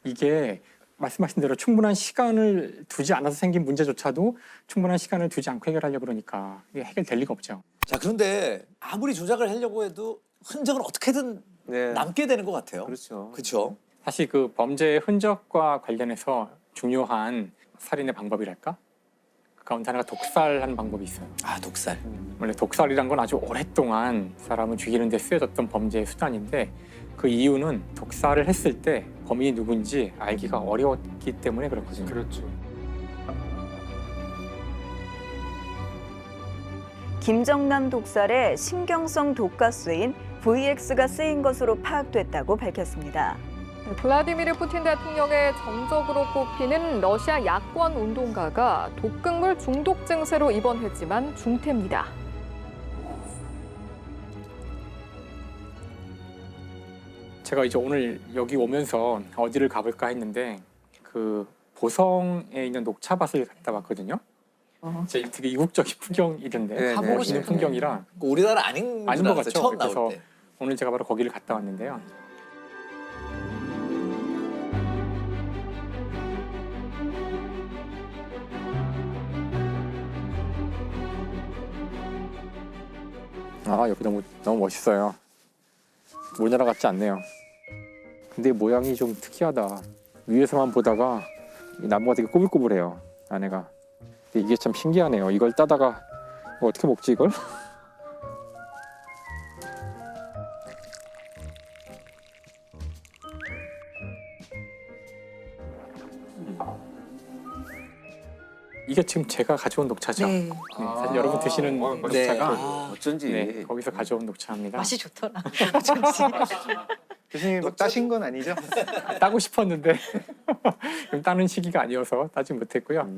이게 말씀하신 대로 충분한 시간을 두지 않아서 생긴 문제조차도 충분한 시간을 두지 않고 해결하려고 그러니까 이게 해결될 리가 없죠. 자, 그런데 아무리 조작을 하려고 해도 흔적은 어떻게든 남게 되는 것 같아요. 그렇죠. 사실 그 범죄의 흔적과 관련해서 중요한 살인의 방법이랄까? 가운데 하나가 독살하는 방법이 있어요. 아, 독살. 원래 독살이란 건 아주 오랫동안 사람을 죽이는 데 쓰여졌던 범죄의 수단인데 그 이유는 독살을 했을 때 범인이 누군지 알기가 어려웠기 때문에 그렇거든요. 그렇죠. 김정남 독살에 신경성 독가스인 VX가 쓰인 것으로 파악됐다고 밝혔습니다. 블라디미르 푸틴 대통령의 정적으로 꼽히는 러시아 야권 운동가가 독극물 중독 증세로 입원했지만 중태입니다. 제가 이제 오늘 여기 오면서 어디를 가볼까 했는데 그 보성에 있는 녹차밭을 갔다 왔거든요. 되게 이국적인 풍경이던데 멋있는 풍경이라 우리나라 아닌 것 같죠. 처음 그래서 나올 때. 오늘 제가 바로 거기를 갔다 왔는데요. 아, 여기 너무 멋있어요. 우리나라 같지 않네요. 근데 모양이 좀 특이하다. 위에서만 보다가 이 나무가 되게 꼬불꼬불해요. 안에가. 근데 이게 참 신기하네요. 이걸 따다가 이거 어떻게 먹지 이걸? 이게 지금 제가 가져온 녹차죠. 네. 사실 여러분 드시는 녹차가 어쩐지 거기서 가져온 녹차입니다. 맛이 좋더라. 교수님 뭐 따신 건 아니죠? 따고 싶었는데 따는 시기가 아니어서 따지 못했고요.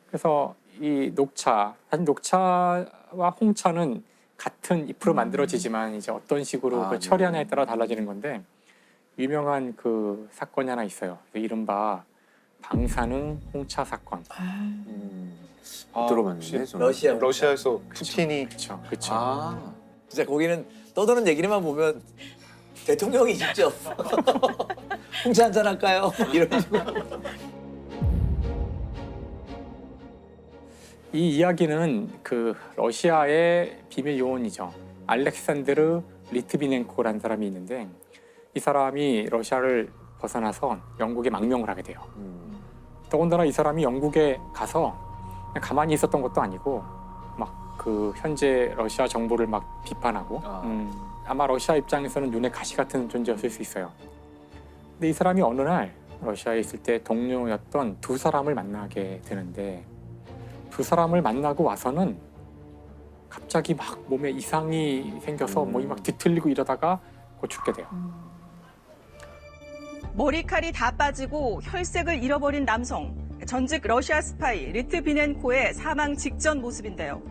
그래서 이 녹차, 사실 녹차와 홍차는 같은 잎으로 만들어지지만 이제 어떤 식으로 그 처리하냐에 따라 달라지는 건데 유명한 그 사건이 하나 있어요. 이른바 방사능 홍차 사건. 들어봤는데 러시아에서 푸틴이 그렇죠. 진짜 거기는 떠드는 얘기만 보면 대통령이 직접 홍차 한잔 할까요? 이런 식으로. 이 이야기는 그 러시아의 비밀 요원이죠. 알렉산드르 리트비넨코라는 사람이 있는데 이 사람이 러시아를 벗어나서 영국에 망명을 하게 돼요. 더군다나 이 사람이 영국에 가서 그냥 가만히 있었던 것도 아니고 막 그 현재 러시아 정부를 막 비판하고 아마 러시아 입장에서는 눈에 가시 같은 존재였을 수 있어요. 근데 이 사람이 어느 날 러시아에 있을 때 동료였던 두 사람을 만나게 되는데 두 사람을 만나고 와서는 갑자기 막 몸에 이상이 생겨서 몸이 막 뒤틀리고 이러다가 곧 죽게 돼요. 머리칼이 다 빠지고 혈색을 잃어버린 남성, 전직 러시아 스파이 리트비넨코의 사망 직전 모습인데요.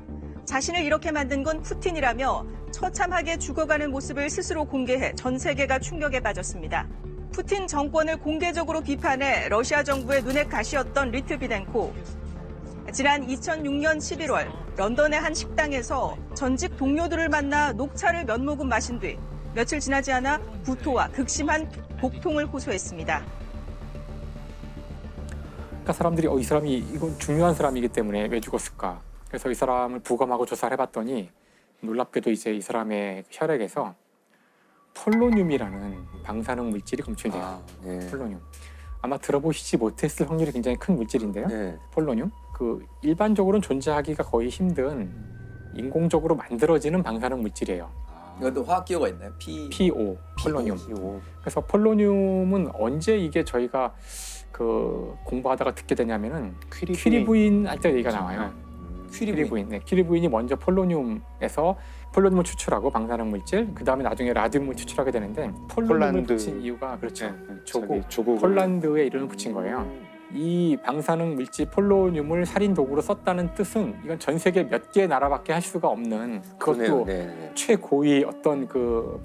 자신을 이렇게 만든 건 푸틴이라며 처참하게 죽어가는 모습을 스스로 공개해 전 세계가 충격에 빠졌습니다. 푸틴 정권을 공개적으로 비판해 러시아 정부의 눈에 가시였던 리트비넨코. 지난 2006년 11월 런던의 한 식당에서 전직 동료들을 만나 녹차를 몇 모금 마신 뒤 며칠 지나지 않아 구토와 극심한 복통을 호소했습니다. 그러니까 사람들이 이 사람이 이건 중요한 사람이기 때문에 왜 죽었을까? 그래서 이 사람을 부검하고 조사를 해봤더니 놀랍게도 이제 이 사람의 혈액에서 폴로늄이라는 방사능 물질이 검출돼요. 폴로늄. 아마 들어보시지 못했을 확률이 굉장히 큰 물질인데요. 폴로늄. 그 일반적으로는 존재하기가 거의 힘든 인공적으로 만들어지는 방사능 물질이에요. 이것도 화학 기호가 있나요? PO, 폴로늄. 그래서 폴로늄은 언제 이게 저희가 그 공부하다가 듣게 되냐면은 퀴리 부인 할 때 얘기가 나와요. 퀴리 부인. 네, 퀴리 부인이 먼저 폴로늄에서 폴로늄을 추출하고 방사능 물질, 그 다음에 나중에 라듐을 추출하게 되는데 폴로늄을 붙인 이유가 그렇죠. 조국 폴란드에 이름을 붙인 거예요. 이 방사능 물질 폴로늄을 살인 도구로 썼다는 뜻은 이건 전 세계 몇 개의 나라밖에 할 수가 없는 그것도 최고위 어떤 그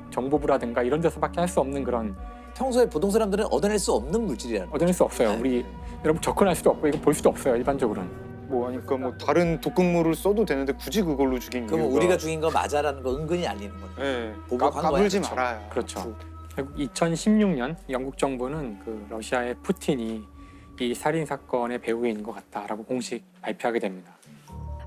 정보부라든가 이런 데서밖에 할 수 없는 그런 평소에 보통 사람들은 얻어낼 수 없는 물질이라는 얻어낼 수 없어요. 우리 여러분 접근할 수도 없고 이거 볼 수도 없어요. 일반적으로는. 그러니까 뭐 다른 독극물을 써도 되는데 굳이 그걸로 죽인 그럼 이유가 우리가 죽인 거 맞아라는 거 은근히 알리는 거예요. 보복한 거야. 까불지 말아요. 그렇죠. 결국 2016년 영국 정부는 그 러시아의 푸틴이 이 살인 사건의 배후에 있는 것 같다라고 공식 발표하게 됩니다.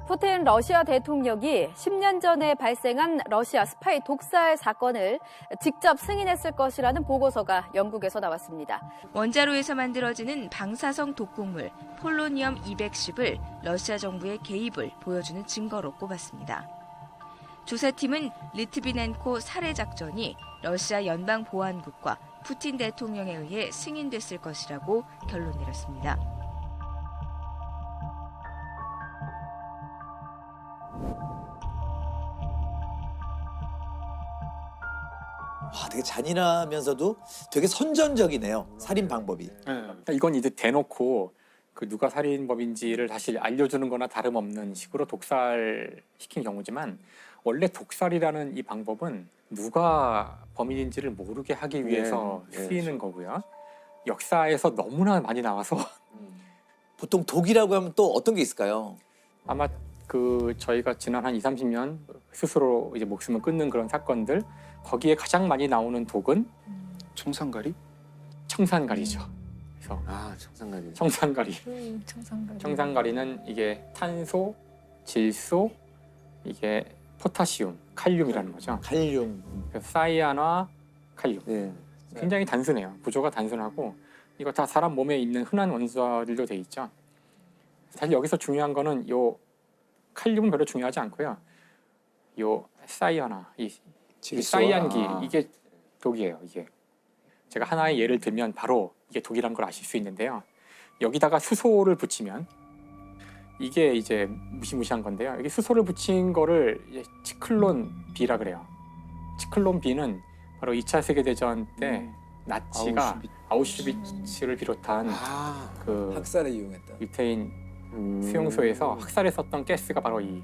푸틴 러시아 대통령이 10년 전에 발생한 러시아 스파이 독살 사건을 직접 승인했을 것이라는 보고서가 영국에서 나왔습니다. 원자로에서 만들어지는 방사성 독극물 폴로니엄 210을 러시아 정부의 개입을 보여주는 증거로 꼽았습니다. 조사팀은 리트비넨코 살해 작전이 러시아 연방보안국과 푸틴 대통령에 의해 승인됐을 것이라고 결론 내렸습니다. 와, 되게 잔인하면서도 되게 선전적이네요. 살인 방법이. 이건 이제 대놓고 그 누가 살인범인지를 사실 알려주는 거나 다름없는 식으로 독살시킨 경우지만 원래 독살이라는 이 방법은 누가 범인인지를 모르게 하기 위해서 쓰이는 거고요. 역사에서 너무나 많이 나와서 보통 독이라고 하면 또 어떤 게 있을까요? 아마 그 저희가 지난 한 20-30년 스스로 이제 목숨을 끊는 그런 사건들 거기에 가장 많이 나오는 독은 청산가리? 청산가리죠. 그래서 청산가리. 청산가리. 청산가리. 청산가리는 이게 탄소, 질소, 이게 포타시움, 칼륨이라는 거죠. 칼륨. 그래서 사이아나 칼륨. 굉장히 단순해요. 구조가 단순하고 이거 다 사람 몸에 있는 흔한 원소들로 돼 있죠. 사실 여기서 중요한 거는 요 칼륨은 별로 중요하지 않고요. 요 사이아나, 이 사이안기 이게 독이에요. 이게 제가 하나의 예를 들면 바로 이게 독이라는 걸 아실 수 있는데요. 여기다가 수소를 붙이면 이게 이제 무시무시한 건데요. 여기 수소를 붙인 거를 이제 치클론 B라 그래요. 치클론 B는 바로 2차 세계대전 때 나치가 아우슈비츠를 비롯한 그 학살에 이용했다. 유태인 수용소에서 학살에 썼던 가스가 바로 이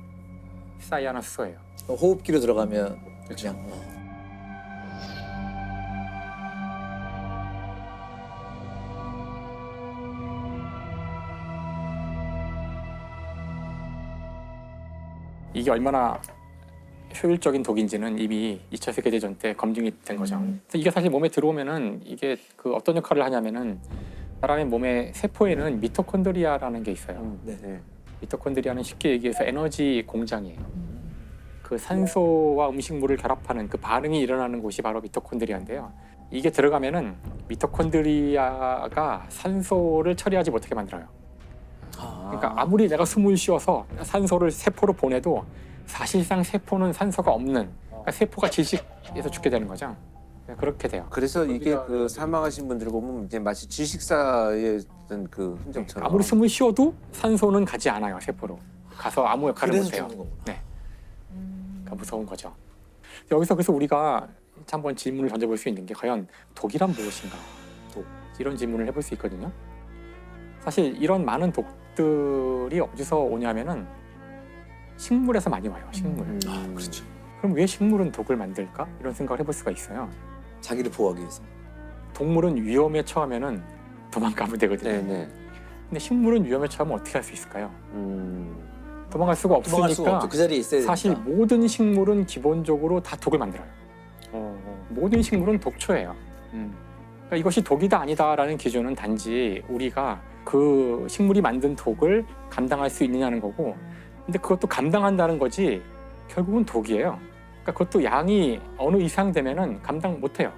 사이아나 수소예요. 호흡기로 들어가면 그냥 이게 얼마나 효율적인 독인지는 이미 2차 세계대전 때 검증이 된 거죠. 그래서 이게 사실 몸에 들어오면은 이게 그 어떤 역할을 하냐면은 사람의 몸의 세포에는 미토콘드리아라는 게 있어요. 미토콘드리아는 쉽게 얘기해서 에너지 공장이에요. 그 산소와 음식물을 결합하는 그 반응이 일어나는 곳이 바로 미토콘드리아인데요. 이게 들어가면은 미토콘드리아가 산소를 처리하지 못하게 만들어요. 그러니까 아무리 내가 숨을 쉬어서 산소를 세포로 보내도 사실상 세포는 산소가 없는, 그러니까 세포가 질식해서 죽게 되는 거죠. 그렇게 돼요. 그래서 이게 그 사망하신 분들을 보면 이제 마치 질식사의 어떤 그 흔적처럼 아무리 숨을 쉬어도 산소는 가지 않아요. 세포로 가서 아무 역할을 못해요. 네, 그러니까 무서운 거죠. 여기서 그래서 우리가 한번 질문을 던져볼 수 있는 게 과연 독이란 무엇인가? 독 이런 질문을 해볼 수 있거든요. 사실 이런 많은 독들이 어디서 오냐면은 식물에서 많이 와요. 식물. 그렇죠. 그럼 왜 식물은 독을 만들까? 이런 생각을 해볼 수가 있어요. 자기를 보호하기 위해서. 동물은 위험에 처하면은 도망가면 되거든요. 근데 식물은 위험에 처하면 어떻게 할 수 있을까요? 도망갈 수가 없으니까 수가 없죠. 그 자리에 있어야 사실 되니까. 모든 식물은 기본적으로 다 독을 만들어요. 모든 식물은 독초예요. 그러니까 이것이 독이다 아니다라는 기준은 단지 우리가 그 식물이 만든 독을 감당할 수 있느냐는 거고, 근데 그것도 감당한다는 거지 결국은 독이에요. 그러니까 그것도 양이 어느 이상 되면은 감당 못해요.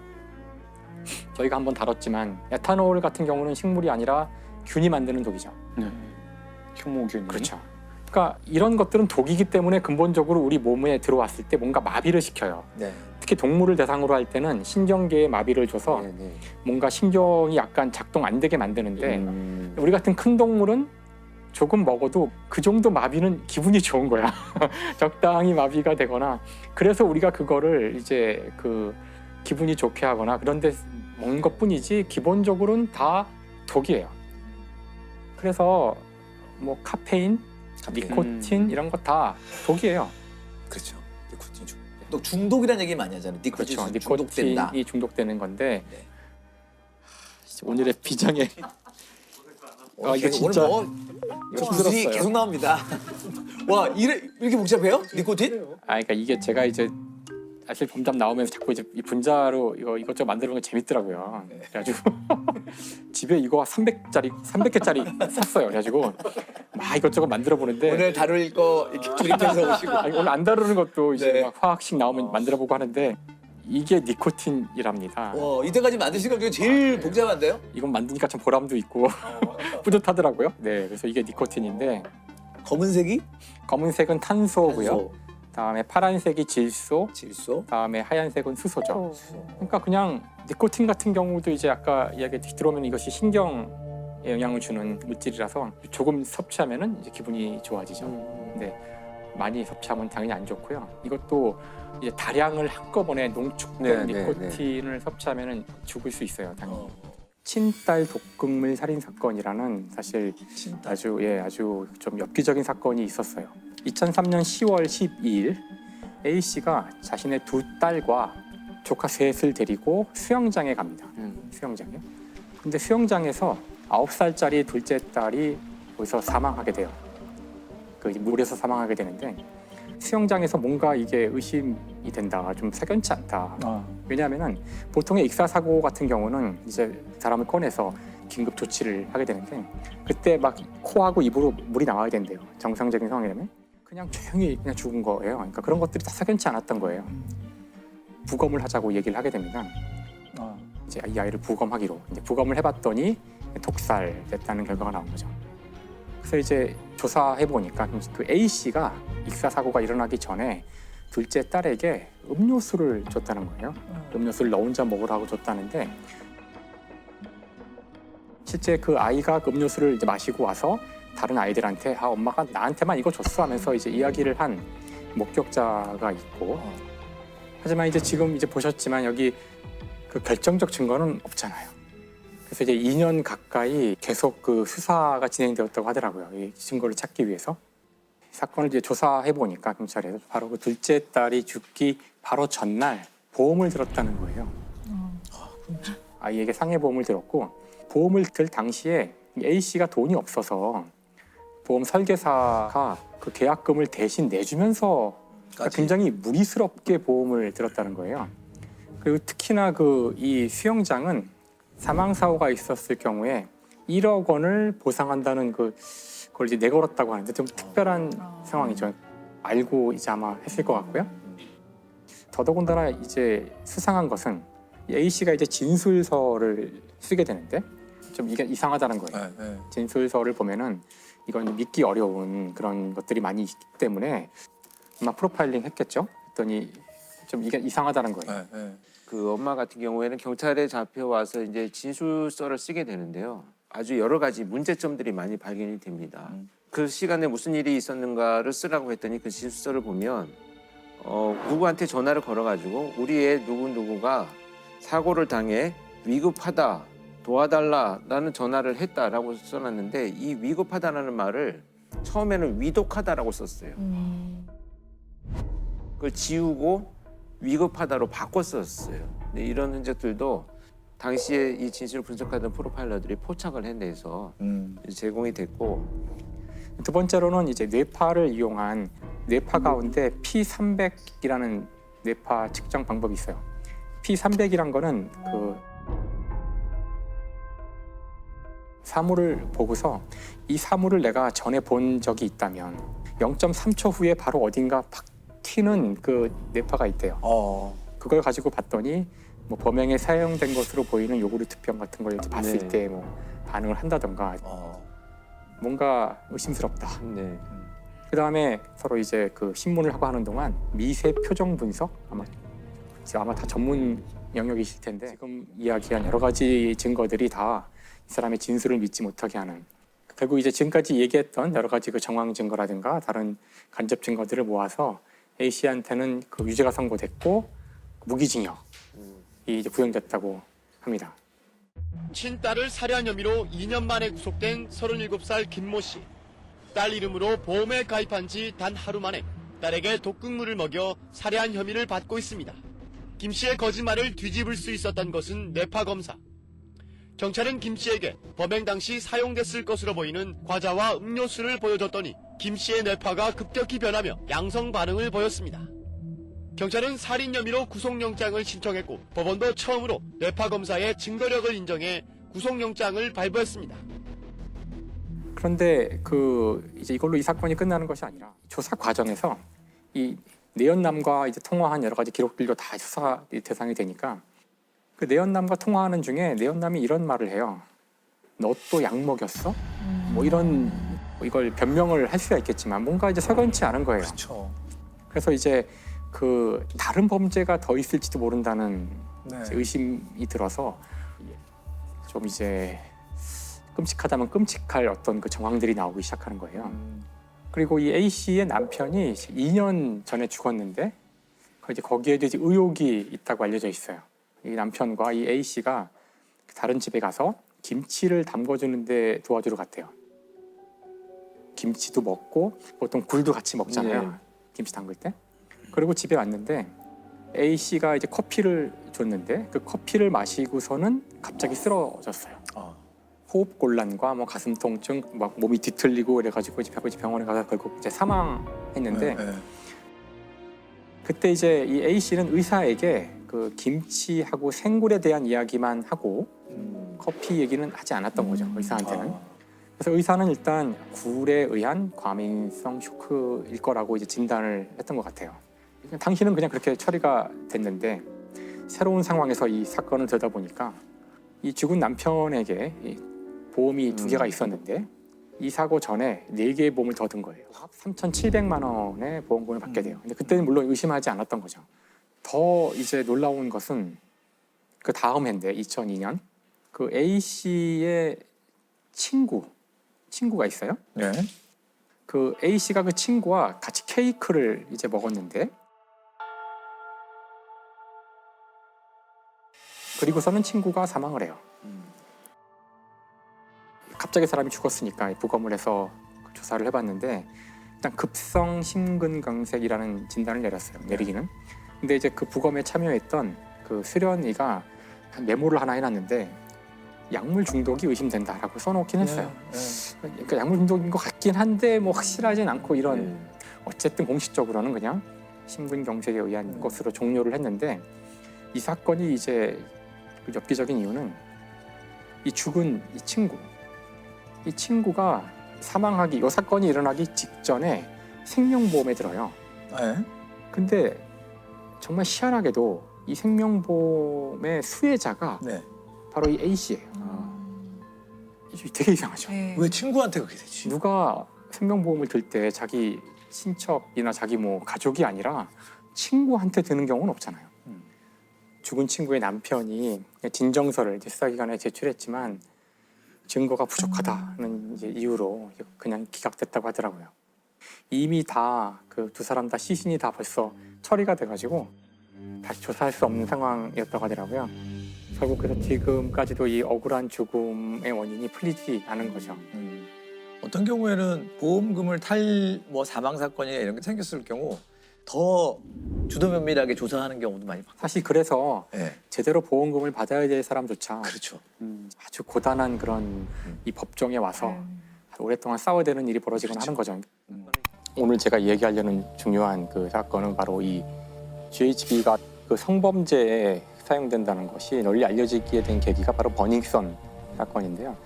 저희가 한번 다뤘지만 에탄올 같은 경우는 식물이 아니라 균이 만드는 독이죠. 효모균이. 그렇죠. 그러니까 이런 것들은 독이기 때문에 근본적으로 우리 몸에 들어왔을 때 뭔가 마비를 시켜요. 특히 동물을 대상으로 할 때는 신경계에 마비를 줘서 뭔가 신경이 약간 작동 안 되게 만드는데 우리 같은 큰 동물은 조금 먹어도 그 정도 마비는 기분이 좋은 거야. 적당히 마비가 되거나, 그래서 우리가 그거를 이제 그 기분이 좋게 하거나 그런데 먹는 것뿐이지 기본적으로는 다 독이에요. 그래서 뭐 카페인, 니코틴 이런 거 다 독이에요. 그렇죠. 니코틴 또 중독이라는 얘기 많이 하잖아요. 니코틴이 그렇죠. 중독된다. 니코틴이 중독되는 건데 오늘의 비장의 이거 진짜 주술이 계속 나옵니다. 와, 이렇게 복잡해요? 니코틴? 그러니까 이게 제가 이제 사실 범잡 나오면서 자꾸 이제 이 분자로 이것저것 만드는 거 재밌더라고요. 그래가지고 집에 이거 300개짜리 샀어요. 그래가지고 막 이것저것 만들어 보는데 오늘 다룰 거 이렇게 조립해서 오시고 오늘 안 다루는 것도 이제 네. 막 화학식 나오면 만들어 보고 하는데 이게 니코틴이랍니다. 이때까지 만드신 것 중에 제일 복잡한데요? 이건 만드니까 참 보람도 있고 뿌듯하더라고요. 네, 그래서 이게 니코틴인데 검은색이? 검은색은 탄소고요. 다음에 파란색이 질소, 다음에 하얀색은 수소죠. 그러니까 그냥 니코틴 같은 경우도 이제 아까 이야기 들어오면 이것이 신경에 영향을 주는 물질이라서 조금 섭취하면은 이제 기분이 좋아지죠. 근데 많이 섭취하면 당연히 안 좋고요. 이것도 이제 다량을 한꺼번에 농축된 니코틴을 섭취하면은 죽을 수 있어요, 당연히. 친딸 독극물 살인 사건이라는 사실 아주 좀 엽기적인 사건이 있었어요. 2003년 10월 12일 A 씨가 자신의 두 딸과 조카 셋을 데리고 수영장에 갑니다. 수영장에. 근데 수영장에서 9살짜리 둘째 딸이 거기서 사망하게 돼요. 그 물에서 사망하게 되는데 수영장에서 뭔가 이게 의심이 된다, 좀 석연치 않다. 왜냐하면은 보통의 익사사고 같은 경우는 이제 사람을 꺼내서 긴급 조치를 하게 되는데 그때 막 코하고 입으로 물이 나와야 된대요. 정상적인 상황이라면 그냥 조용히 그냥 죽은 거예요. 그러니까 그런 것들이 다 석연치 않았던 거예요. 부검을 하자고 얘기를 하게 됩니다. 이제 이 아이를 부검하기로 이제 부검을 해봤더니 독살됐다는 결과가 나온 거죠. 그래서 이제 조사해 보니까 그 A 씨가 익사 사고가 일어나기 전에 둘째 딸에게 음료수를 줬다는 거예요. 음료수를 너 혼자 먹으라고 줬다는데 실제 그 아이가 그 음료수를 이제 마시고 와서 다른 아이들한테 엄마가 나한테만 이거 줬어 하면서 이제 이야기를 한 목격자가 있고 하지만 이제 지금 이제 보셨지만 여기 그 결정적 증거는 없잖아요. 그래서 이제 2년 가까이 계속 그 수사가 진행되었다고 하더라고요. 이 증거를 찾기 위해서. 사건을 이제 조사해 보니까 경찰에서 바로 그 둘째 딸이 죽기 바로 전날 보험을 들었다는 거예요. 아이에게 상해보험을 들었고 보험을 들 당시에 A 씨가 돈이 없어서 보험 설계사가 그 계약금을 대신 내주면서 그러니까 굉장히 무리스럽게 보험을 들었다는 거예요. 그리고 특히나 그 이 수영장은 사망 사고가 있었을 경우에 1억 원을 보상한다는 그걸 이제 내걸었다고 하는데 좀 특별한 상황이죠. 알고 이제 아마 했을 것 같고요. 더더군다나 이제 수상한 것은 A 씨가 이제 진술서를 쓰게 되는데 좀 이게 이상하다는 거예요. 진술서를 보면은 이건 믿기 어려운 그런 것들이 많이 있기 때문에 아마 프로파일링 했겠죠. 그랬더니 좀 이게 이상하다는 거예요. 그 엄마 같은 경우에는 경찰에 잡혀와서 이제 진술서를 쓰게 되는데요. 아주 여러 가지 문제점들이 많이 발견이 됩니다. 그 시간에 무슨 일이 있었는가를 쓰라고 했더니 그 진술서를 보면 누구한테 전화를 걸어가지고 우리의 누구누구가 사고를 당해 위급하다, 도와달라라는 전화를 했다라고 써놨는데 이 위급하다라는 말을 처음에는 위독하다라고 썼어요. 그걸 지우고 위급하다로 바꿨었어요. 근데 이런 흔적들도 당시에 이 진실을 분석하던 프로파일러들이 포착을 해내서 제공이 됐고 두 번째로는 이제 뇌파를 이용한 뇌파 가운데 P300이라는 뇌파 측정 방법이 있어요. P300이란 거는 그 사물을 보고서 이 사물을 내가 전에 본 적이 있다면 0.3초 후에 바로 어딘가 팍 튀는 그 뇌파가 있대요. 그걸 가지고 봤더니 뭐 범행에 사용된 것으로 보이는 요구르트병 같은 걸 이제 봤을 때 뭐 반응을 한다던가 뭔가 의심스럽다. 그 다음에 서로 이제 그 신문을 하고 하는 동안 미세 표정 분석 아마 다 전문 영역이실 텐데 지금 이야기한 여러 가지 증거들이 다 이 사람의 진술을 믿지 못하게 하는 결국 이제 지금까지 얘기했던 여러 가지 그 정황 증거라든가 다른 간접 증거들을 모아서 A 씨한테는 그 유죄가 선고됐고 무기징역이 이제 구형됐다고 합니다. 친딸을 살해한 혐의로 2년 만에 구속된 37살 김모 씨. 딸 이름으로 보험에 가입한 지 단 하루 만에 딸에게 독극물을 먹여 살해한 혐의를 받고 있습니다. 김 씨의 거짓말을 뒤집을 수 있었던 것은 뇌파 검사. 경찰은 김 씨에게 범행 당시 사용됐을 것으로 보이는 과자와 음료수를 보여줬더니 김 씨의 뇌파가 급격히 변하며 양성 반응을 보였습니다. 경찰은 살인 혐의로 구속영장을 신청했고 법원도 처음으로 뇌파 검사의 증거력을 인정해 구속영장을 발부했습니다. 그런데 이제 이걸로 이 사건이 끝나는 것이 아니라 조사 과정에서 이 내연남과 이제 통화한 여러 가지 기록들도 다 조사 대상이 되니까 그 내연남과 통화하는 중에 내연남이 이런 말을 해요. 너 또 약 먹였어? 뭐 이런 이걸 변명을 할 수가 있겠지만 뭔가 이제 석연치 않은 거예요. 그렇죠. 그래서 이제 다른 범죄가 더 있을지도 모른다는 이제 의심이 들어서 좀 이제 끔찍하다면 끔찍할 어떤 그 정황들이 나오기 시작하는 거예요. 그리고 이 A 씨의 남편이 2년 전에 죽었는데 이제 거기에도 이제 의혹이 있다고 알려져 있어요. 이 남편과 이 A 씨가 다른 집에 가서 김치를 담궈주는데 도와주러 갔대요. 김치도 먹고 보통 굴도 같이 먹잖아요. 김치 담글 때. 그리고 집에 왔는데 A 씨가 이제 커피를 줬는데 그 커피를 마시고서는 갑자기 쓰러졌어요. 호흡 곤란과 뭐 가슴 통증, 막 몸이 뒤틀리고 이래가지고 이제 병원에 가서 결국 이제 사망했는데 그때 이제 이 A 씨는 의사에게 그 김치하고 생굴에 대한 이야기만 하고 커피 얘기는 하지 않았던 거죠. 의사한테는. 그래서 의사는 일단 굴에 의한 과민성 쇼크일 거라고 이제 진단을 했던 것 같아요. 당시는 그냥 그렇게 처리가 됐는데 새로운 상황에서 이 사건을 들여다보니까 이 죽은 남편에게 보험이 2개가 있었는데 이 사고 전에 4개의 보험을 더 든 거예요. 3,700만 원의 보험금을 받게 돼요. 근데 그때는 물론 의심하지 않았던 거죠. 더 이제 놀라운 것은 그 다음 해인데 2002년 그 A 씨의 친구가 있어요. 네. 그 A 씨가 그 친구와 같이 케이크를 이제 먹었는데 그리고서는 친구가 사망을 해요. 갑자기 사람이 죽었으니까 부검을 해서 조사를 해봤는데 일단 급성 심근경색이라는 진단을 내리기는. 근데 이제 그 부검에 참여했던 그 수련이가 메모를 하나 해놨는데 약물 중독이 의심된다라고 써놓긴 했어요. 그러니까 약물 중독인 것 같긴 한데 뭐 확실하진 않고 이런 어쨌든 공식적으로는 그냥 심근경색에 의한 것으로 종료를 했는데 이 사건이 이제 엽기적인 이유는 이 죽은 이 친구가 사망하기, 이 사건이 일어나기 직전에 생명보험에 들어요. 근데 정말 희한하게도 이 생명보험의 수혜자가 바로 이 A 씨예요. 되게 이상하죠. 왜 친구한테 그렇게 되지? 누가 생명보험을 들 때 자기 친척이나 자기 뭐 가족이 아니라 친구한테 드는 경우는 없잖아요. 죽은 친구의 남편이 진정서를 이제 수사기관에 제출했지만 증거가 부족하다는 이제 이유로 그냥 기각됐다고 하더라고요. 이미 다 그 2사람 다 시신이 다 벌써 처리가 돼가지고 다시 조사할 수 없는 상황이었다고 하더라고요. 결국 그래서 지금까지도 이 억울한 죽음의 원인이 풀리지 않은 거죠. 어떤 경우에는 보험금을 탈 뭐 사망 사건이나 이런 게 생겼을 경우 더 주도 면밀하게 조사하는 경우도 많이 봤어요. 사실 그래서 제대로 보험금을 받아야 될 사람조차 그렇죠. 아주 고단한 그런 이 법정에 와서 오랫동안 싸워야 되는 일이 벌어지곤 하는 거죠. 오늘 제가 얘기하려는 중요한 그 사건은 바로 이 GHB가 그 성범죄에 사용된다는 것이 널리 알려지게 된 계기가 바로 버닝썬 사건인데요.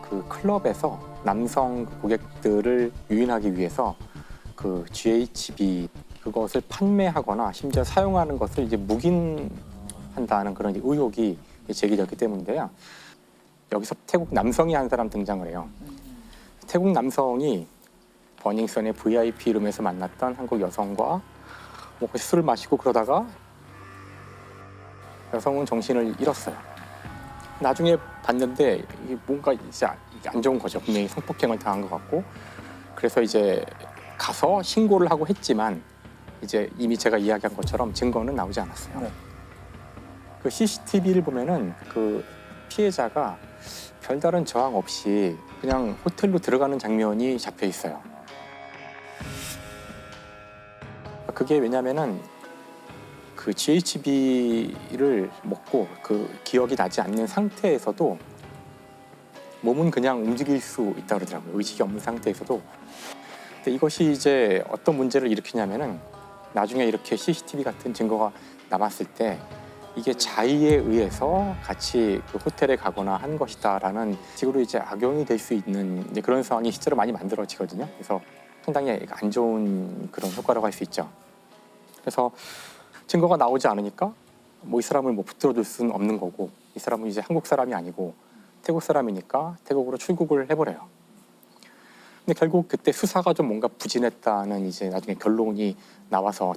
그 클럽에서 남성 고객들을 유인하기 위해서 그 GHB 그것을 판매하거나 심지어 사용하는 것을 이제 묵인한다는 그런 의혹이 제기됐기 때문인데요. 여기서 태국 남성이 한 사람 등장을 해요. 태국 남성이 버닝썬의 VIP 룸에서 만났던 한국 여성과 뭐 술을 마시고 그러다가 여성은 정신을 잃었어요. 나중에 봤는데 이게 뭔가 이제 안 좋은 거죠. 분명히 성폭행을 당한 것 같고 그래서 이제 가서 신고를 하고 했지만 이제 이미 제가 이야기한 것처럼 증거는 나오지 않았어요. 그 CCTV를 보면은 그 피해자가 별다른 저항 없이 그냥 호텔로 들어가는 장면이 잡혀 있어요. 그게 왜냐면은 그 GHB를 먹고 그 기억이 나지 않는 상태에서도 몸은 그냥 움직일 수 있다고 그러더라고요. 의식이 없는 상태에서도. 근데 이것이 이제 어떤 문제를 일으키냐면은 나중에 이렇게 CCTV 같은 증거가 남았을 때 이게 자의에 의해서 같이 그 호텔에 가거나 한 것이다라는 식으로 이제 악용이 될 수 있는 이제 그런 상황이 실제로 많이 만들어지거든요. 그래서 상당히 안 좋은 그런 효과라고 할 수 있죠. 그래서 증거가 나오지 않으니까 뭐 이 사람을 뭐 붙들어둘 수는 없는 거고, 이 사람은 이제 한국 사람이 아니고 태국 사람이니까 태국으로 출국을 해버려요. 근데 결국 그때 수사가 좀 뭔가 부진했다는 이제 나중에 결론이 나와서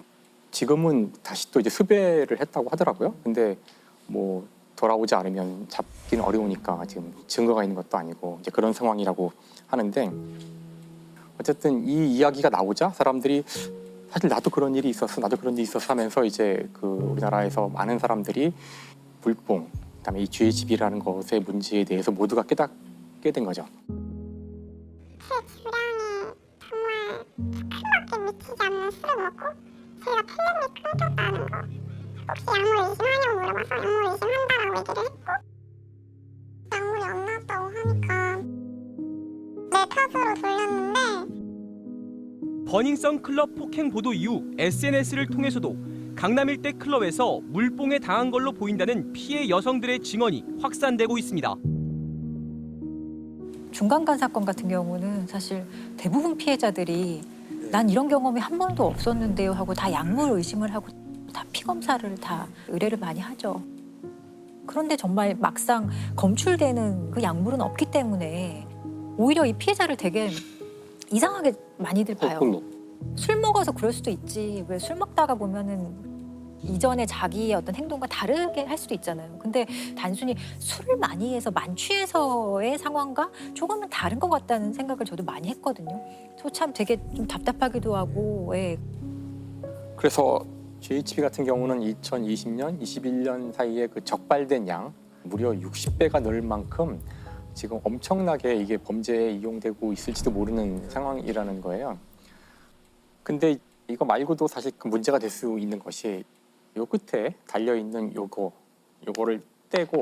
지금은 다시 또 이제 수배를 했다고 하더라고요. 근데 뭐 돌아오지 않으면 잡기는 어려우니까 지금 증거가 있는 것도 아니고 이제 그런 상황이라고 하는데, 어쨌든 이 이야기가 나오자 사람들이 사실 나도 그런 일이 있었어, 나도 그런 일이 있었어 하면서 이제 그 우리나라에서 많은 사람들이 물뽕, 그다음에 이 GHB라는 것의 문제에 대해서 모두가 깨닫게 된 거죠. 크게 미치지 않는 술을 먹고 제가 필름이 끊겼다는 거, 혹시 약물 의심하냐고 물어봐서 약물 의심한다라고 얘기를 했고, 약물이 안 나왔다고 하니까 내 탓으로 돌렸는데, 버닝썬 클럽 폭행 보도 이후 SNS를 통해서도 강남 일대 클럽에서 물뽕에 당한 걸로 보인다는 피해 여성들의 증언이 확산되고 있습니다. 중간간 사건 같은 경우는 사실 대부분 피해자들이 난 이런 경험이 한 번도 없었는데요 하고 다 약물 의심을 하고 다 피검사를 다 의뢰를 많이 하죠. 그런데 정말 막상 검출되는 그 약물은 없기 때문에 오히려 이 피해자를 되게 이상하게 많이들 봐요. 술 먹어서 그럴 수도 있지, 왜 술 먹다가 보면은 이전에 자기의 어떤 행동과 다르게 할 수도 있잖아요. 근데 단순히 술을 많이 해서 만취해서의 상황과 조금은 다른 것 같다는 생각을 저도 많이 했거든요. 저 참 되게 좀 답답하기도 하고. 예. 그래서 GHB 같은 경우는 2020년, 21년 사이에 그 적발된 양 무려 60배가 늘 만큼 지금 엄청나게 이게 범죄에 이용되고 있을지도 모르는 상황이라는 거예요. 근데 이거 말고도 사실 그 문제가 될 수 있는 것이 요 끝에 달려 있는 요거를 떼고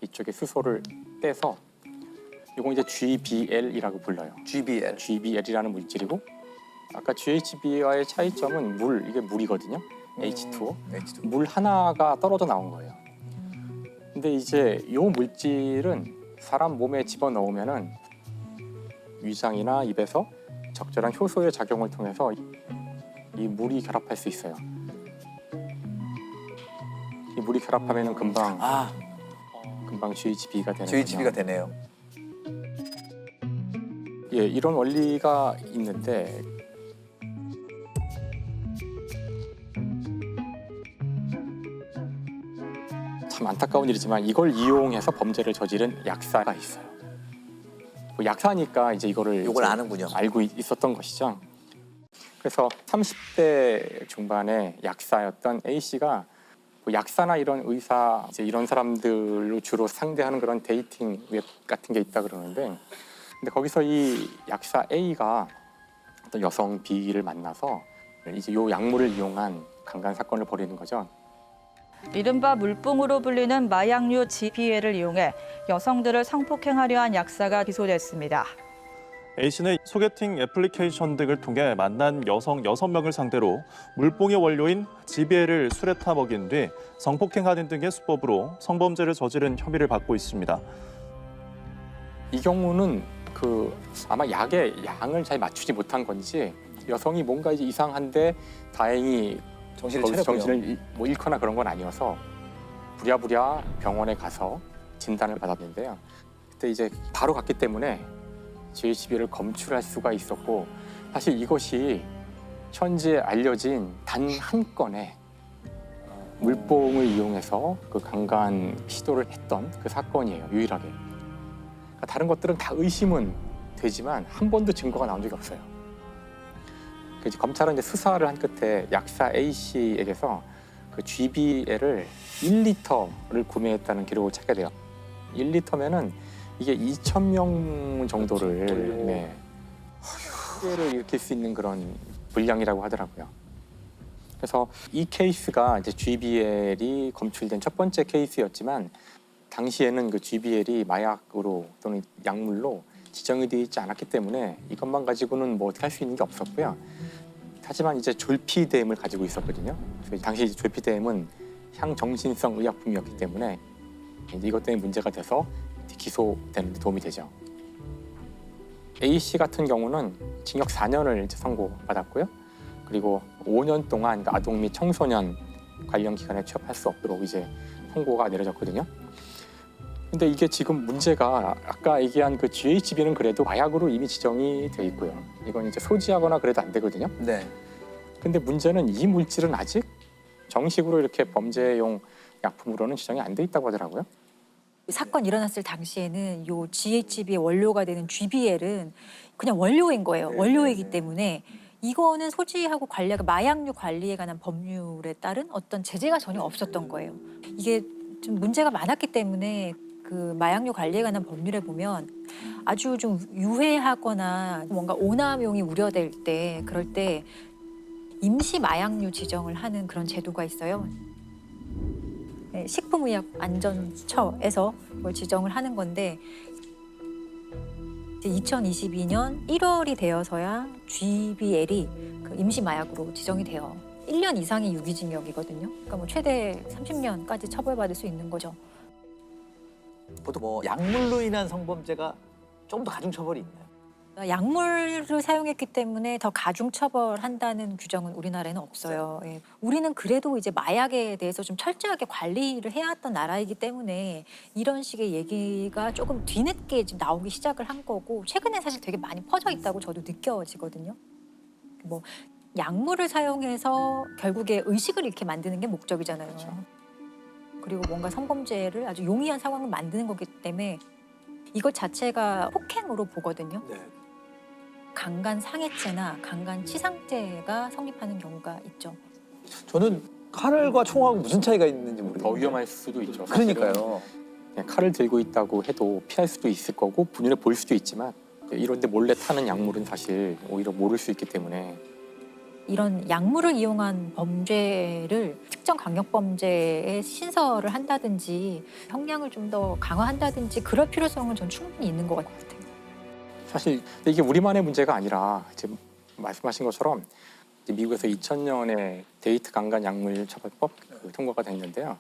이쪽에 수소를 떼서 요거 이제 GBL이라고 불러요. GBL이라는 물질이고, 아까 GHB와의 차이점은 이게 물이거든요. H2O. 물 하나가 떨어져 나온 거예요. 근데 이제 요 물질은 사람 몸에 집어넣으면은 위장이나 입에서 적절한 효소의 작용을 통해서 이 물이 결합할 수 있어요. 이 물이 결합하면은 금방 GHB가 되는 GHB가 거죠. 되네요. 예, 이런 원리가 있는데 참 안타까운 일이지만 이걸 이용해서 범죄를 저지른 약사가 있어요. 약사니까 이제 요걸 아는군요. 알고 있었던 것이죠. 그래서 30대 중반의 약사였던 A 씨가 약사나 이런 의사 이런 사람들로 주로 상대하는 그런 데이팅 웹 같은 게 있다 그러는데, 근데 거기서 이 약사 A가 어떤 여성 B를 만나서 이제 요 약물을 이용한 강간 사건을 벌이는 거죠. 이른바 물뽕으로 불리는 마약류 GBL을 이용해 여성들을 성폭행하려 한 약사가 기소됐습니다. A씨는 소개팅 애플리케이션 등을 통해 만난 여성 6명을 상대로 물뽕의 원료인 GBL을 술에 타 먹인 뒤 성폭행하는 등의 수법으로 성범죄를 저지른 혐의를 받고 있습니다. 이 경우는 아마 약의 양을 잘 맞추지 못한 건지 여성이 뭔가 이제 이상한데 다행히 정신을 잃거나 그런 건 아니어서 부랴부랴 병원에 가서 진단을 받았는데요. 그때 이제 바로 갔기 때문에 GHB를 검출할 수가 있었고, 사실 이것이 현재 알려진 단 한 건의 물뽕을 이용해서 그 강간 시도를 했던 그 사건이에요, 유일하게. 그러니까 다른 것들은 다 의심은 되지만 한 번도 증거가 나온 적이 없어요. 그래서 검찰은 이제 수사를 한 끝에 약사 A 씨에게서 그 GBL을 1리터를 구매했다는 기록을 찾게 돼요. 1리터면은 이게 2,000명 정도를 피해를 일으킬 수 있는 그런 분량이라고 하더라고요. 그래서 이 케이스가 이제 GBL이 검출된 첫 번째 케이스였지만 당시에는 그 GBL이 마약으로 또는 약물로 지정이 되어 있지 않았기 때문에 이것만 가지고는 뭐 어떻게 할 수 있는 게 없었고요. 하지만 이제 졸피뎀을 가지고 있었거든요. 그래서 당시 졸피뎀은 향정신성 의약품이었기 때문에 이제 이것 때문에 문제가 돼서 기소되는 데 도움이 되죠. A 씨 같은 경우는 징역 4년을 이제 선고받았고요. 그리고 5년 동안 아동 및 청소년 관련 기관에 취업할 수 없도록 이제 선고가 내려졌거든요. 근데 이게 지금 문제가 아까 얘기한 그 GHB는 그래도 마약으로 이미 지정이 돼 있고요. 이건 이제 소지하거나 그래도 안 되거든요. 네. 근데 문제는 이 물질은 아직 정식으로 이렇게 범죄용 약품으로는 지정이 안 돼 있다고 하더라고요. 사건 일어났을 당시에는 요 GHB의 원료가 되는 GBL은 그냥 원료인 거예요. 원료이기 때문에 이거는 소지하고 관리하고 마약류 관리에 관한 법률에 따른 어떤 제재가 전혀 없었던 거예요. 이게 좀 문제가 많았기 때문에 그 마약류 관리에 관한 법률에 보면 아주 좀 유해하거나 뭔가 오남용이 우려될 때 그럴 때 임시 마약류 지정을 하는 그런 제도가 있어요. 네, 식품의약안전처에서 그걸 지정을 하는 건데 2022년 1월이 되어서야 GBL이 그 임시 마약으로 지정이 돼요. 1년 이상의 유기징역이거든요. 그러니까 뭐 최대 30년까지 처벌받을 수 있는 거죠. 보통 뭐 약물로 인한 성범죄가 조금 더 가중 처벌이 있나요? 약물을 사용했기 때문에 더 가중 처벌한다는 규정은 우리나라에는 없어요. 예. 우리는 그래도 이제 마약에 대해서 좀 철저하게 관리를 해왔던 나라이기 때문에 이런 식의 얘기가 조금 뒤늦게 지금 나오기 시작을 한 거고 최근에 사실 되게 많이 퍼져 있다고 저도 느껴지거든요. 뭐 약물을 사용해서 결국에 의식을 잃게 만드는 게 목적이잖아요. 그렇죠. 그리고 뭔가 성범죄를 아주 용이한 상황을 만드는 거기 때문에 이것 자체가 폭행으로 보거든요. 네. 강간 상해죄나 강간 치상죄가 성립하는 경우가 있죠. 저는 칼과 총하고 무슨 차이가 있는지 모르겠어요. 더 위험할 수도 있죠. 그러니까요. 그냥 칼을 들고 있다고 해도 피할 수도 있을 거고 눈에 보일 수도 있지만 이런데 몰래 타는 약물은 사실 오히려 모를 수 있기 때문에 이런 약물을 이용한 범죄를 특정 강력범죄에 신설을 한다든지 형량을 좀 더 강화한다든지 그럴 필요성은 전 충분히 있는 것 같아요. 사실 이게 우리만의 문제가 아니라 지금 말씀하신 것처럼 미국에서 2000년에 데이트 강간 약물 처벌법 통과가 됐는데요.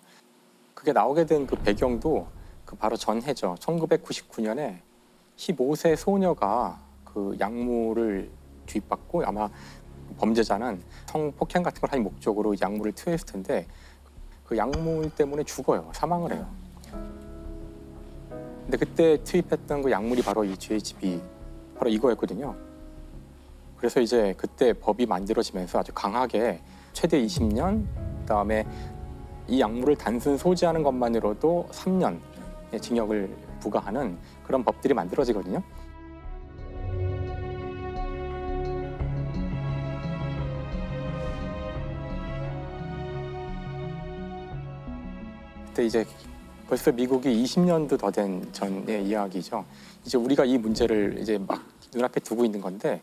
그게 나오게 된 그 배경도 그 바로 전해죠. 1999년에 15세 소녀가 그 약물을 주입받고 아마 범죄자는 성폭행 같은 걸 할 목적으로 약물을 투여했을 텐데 그 약물 때문에 죽어요. 사망을 해요. 근데 그때 투입했던 그 약물이 바로 이 GHB, 바로 이거였거든요. 그래서 이제 그때 법이 만들어지면서 아주 강하게 최대 20년, 그다음에 이 약물을 단순 소지하는 것만으로도 3년의 징역을 부과하는 그런 법들이 만들어지거든요. 그때 이제 벌써 미국이 20년도 더 된 전의 이야기죠. 이제 우리가 이 문제를 이제 막 눈앞에 두고 있는 건데.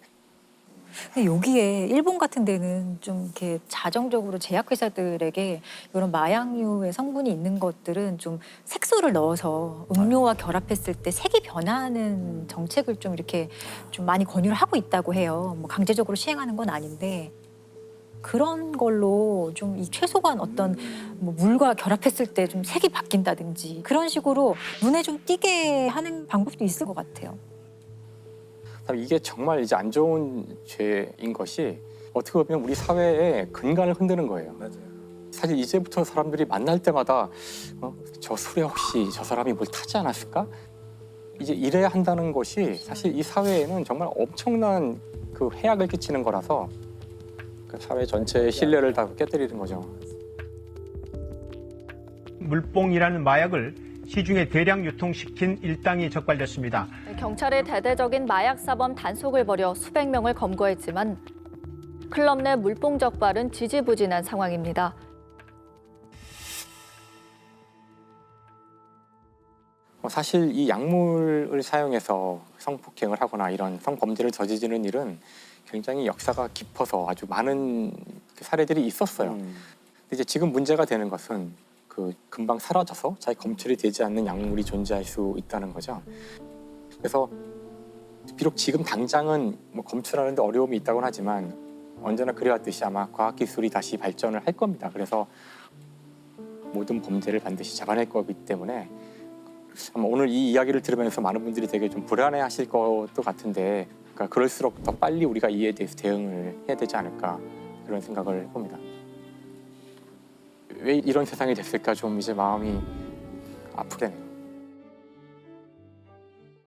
근데 여기에 일본 같은 데는 좀 이렇게 자정적으로 제약회사들에게 이런 마약류의 성분이 있는 것들은 좀 색소를 넣어서 음료와 결합했을 때 색이 변하는 정책을 좀 이렇게 좀 많이 권유를 하고 있다고 해요. 뭐 강제적으로 시행하는 건 아닌데. 그런 걸로 좀 이 최소한 어떤 뭐 물과 결합했을 때 좀 색이 바뀐다든지 그런 식으로 눈에 좀 띄게 하는 방법도 있을 것 같아요. 이게 정말 이제 안 좋은 죄인 것이 어떻게 보면 우리 사회의 근간을 흔드는 거예요. 맞아요. 사실 이제부터 사람들이 만날 때마다 저 술에 혹시 저 사람이 뭘 타지 않았을까? 이제 이래야 한다는 것이 사실 이 사회에는 정말 엄청난 그 해악을 끼치는 거라서 그 사회 전체의 신뢰를 다 깨뜨리는 거죠. 물뽕이라는 마약을 시중에 대량 유통시킨 일당이 적발됐습니다. 경찰이 대대적인 마약 사범 단속을 벌여 수백 명을 검거했지만 클럽 내 물뽕 적발은 지지부진한 상황입니다. 사실 이 약물을 사용해서 성폭행을 하거나 이런 성범죄를 저지르는 일은 굉장히 역사가 깊어서 아주 많은 사례들이 있었어요. 근데 이제 지금 문제가 되는 것은 그 금방 사라져서 잘 검출이 되지 않는 약물이 존재할 수 있다는 거죠. 그래서 비록 지금 당장은 뭐 검출하는데 어려움이 있다고는 하지만 언제나 그래왔듯이 아마 과학기술이 다시 발전을 할 겁니다. 그래서 모든 범죄를 반드시 잡아낼 거기 때문에 아마 오늘 이 이야기를 들으면서 많은 분들이 되게 좀 불안해하실 것도 같은데, 그러니까 그럴수록 더 빨리 우리가 이에 대해서 대응을 해야 되지 않을까 그런 생각을 해봅니다. 왜 이런 세상이 됐을까 좀 이제 마음이 아프게 됩니다.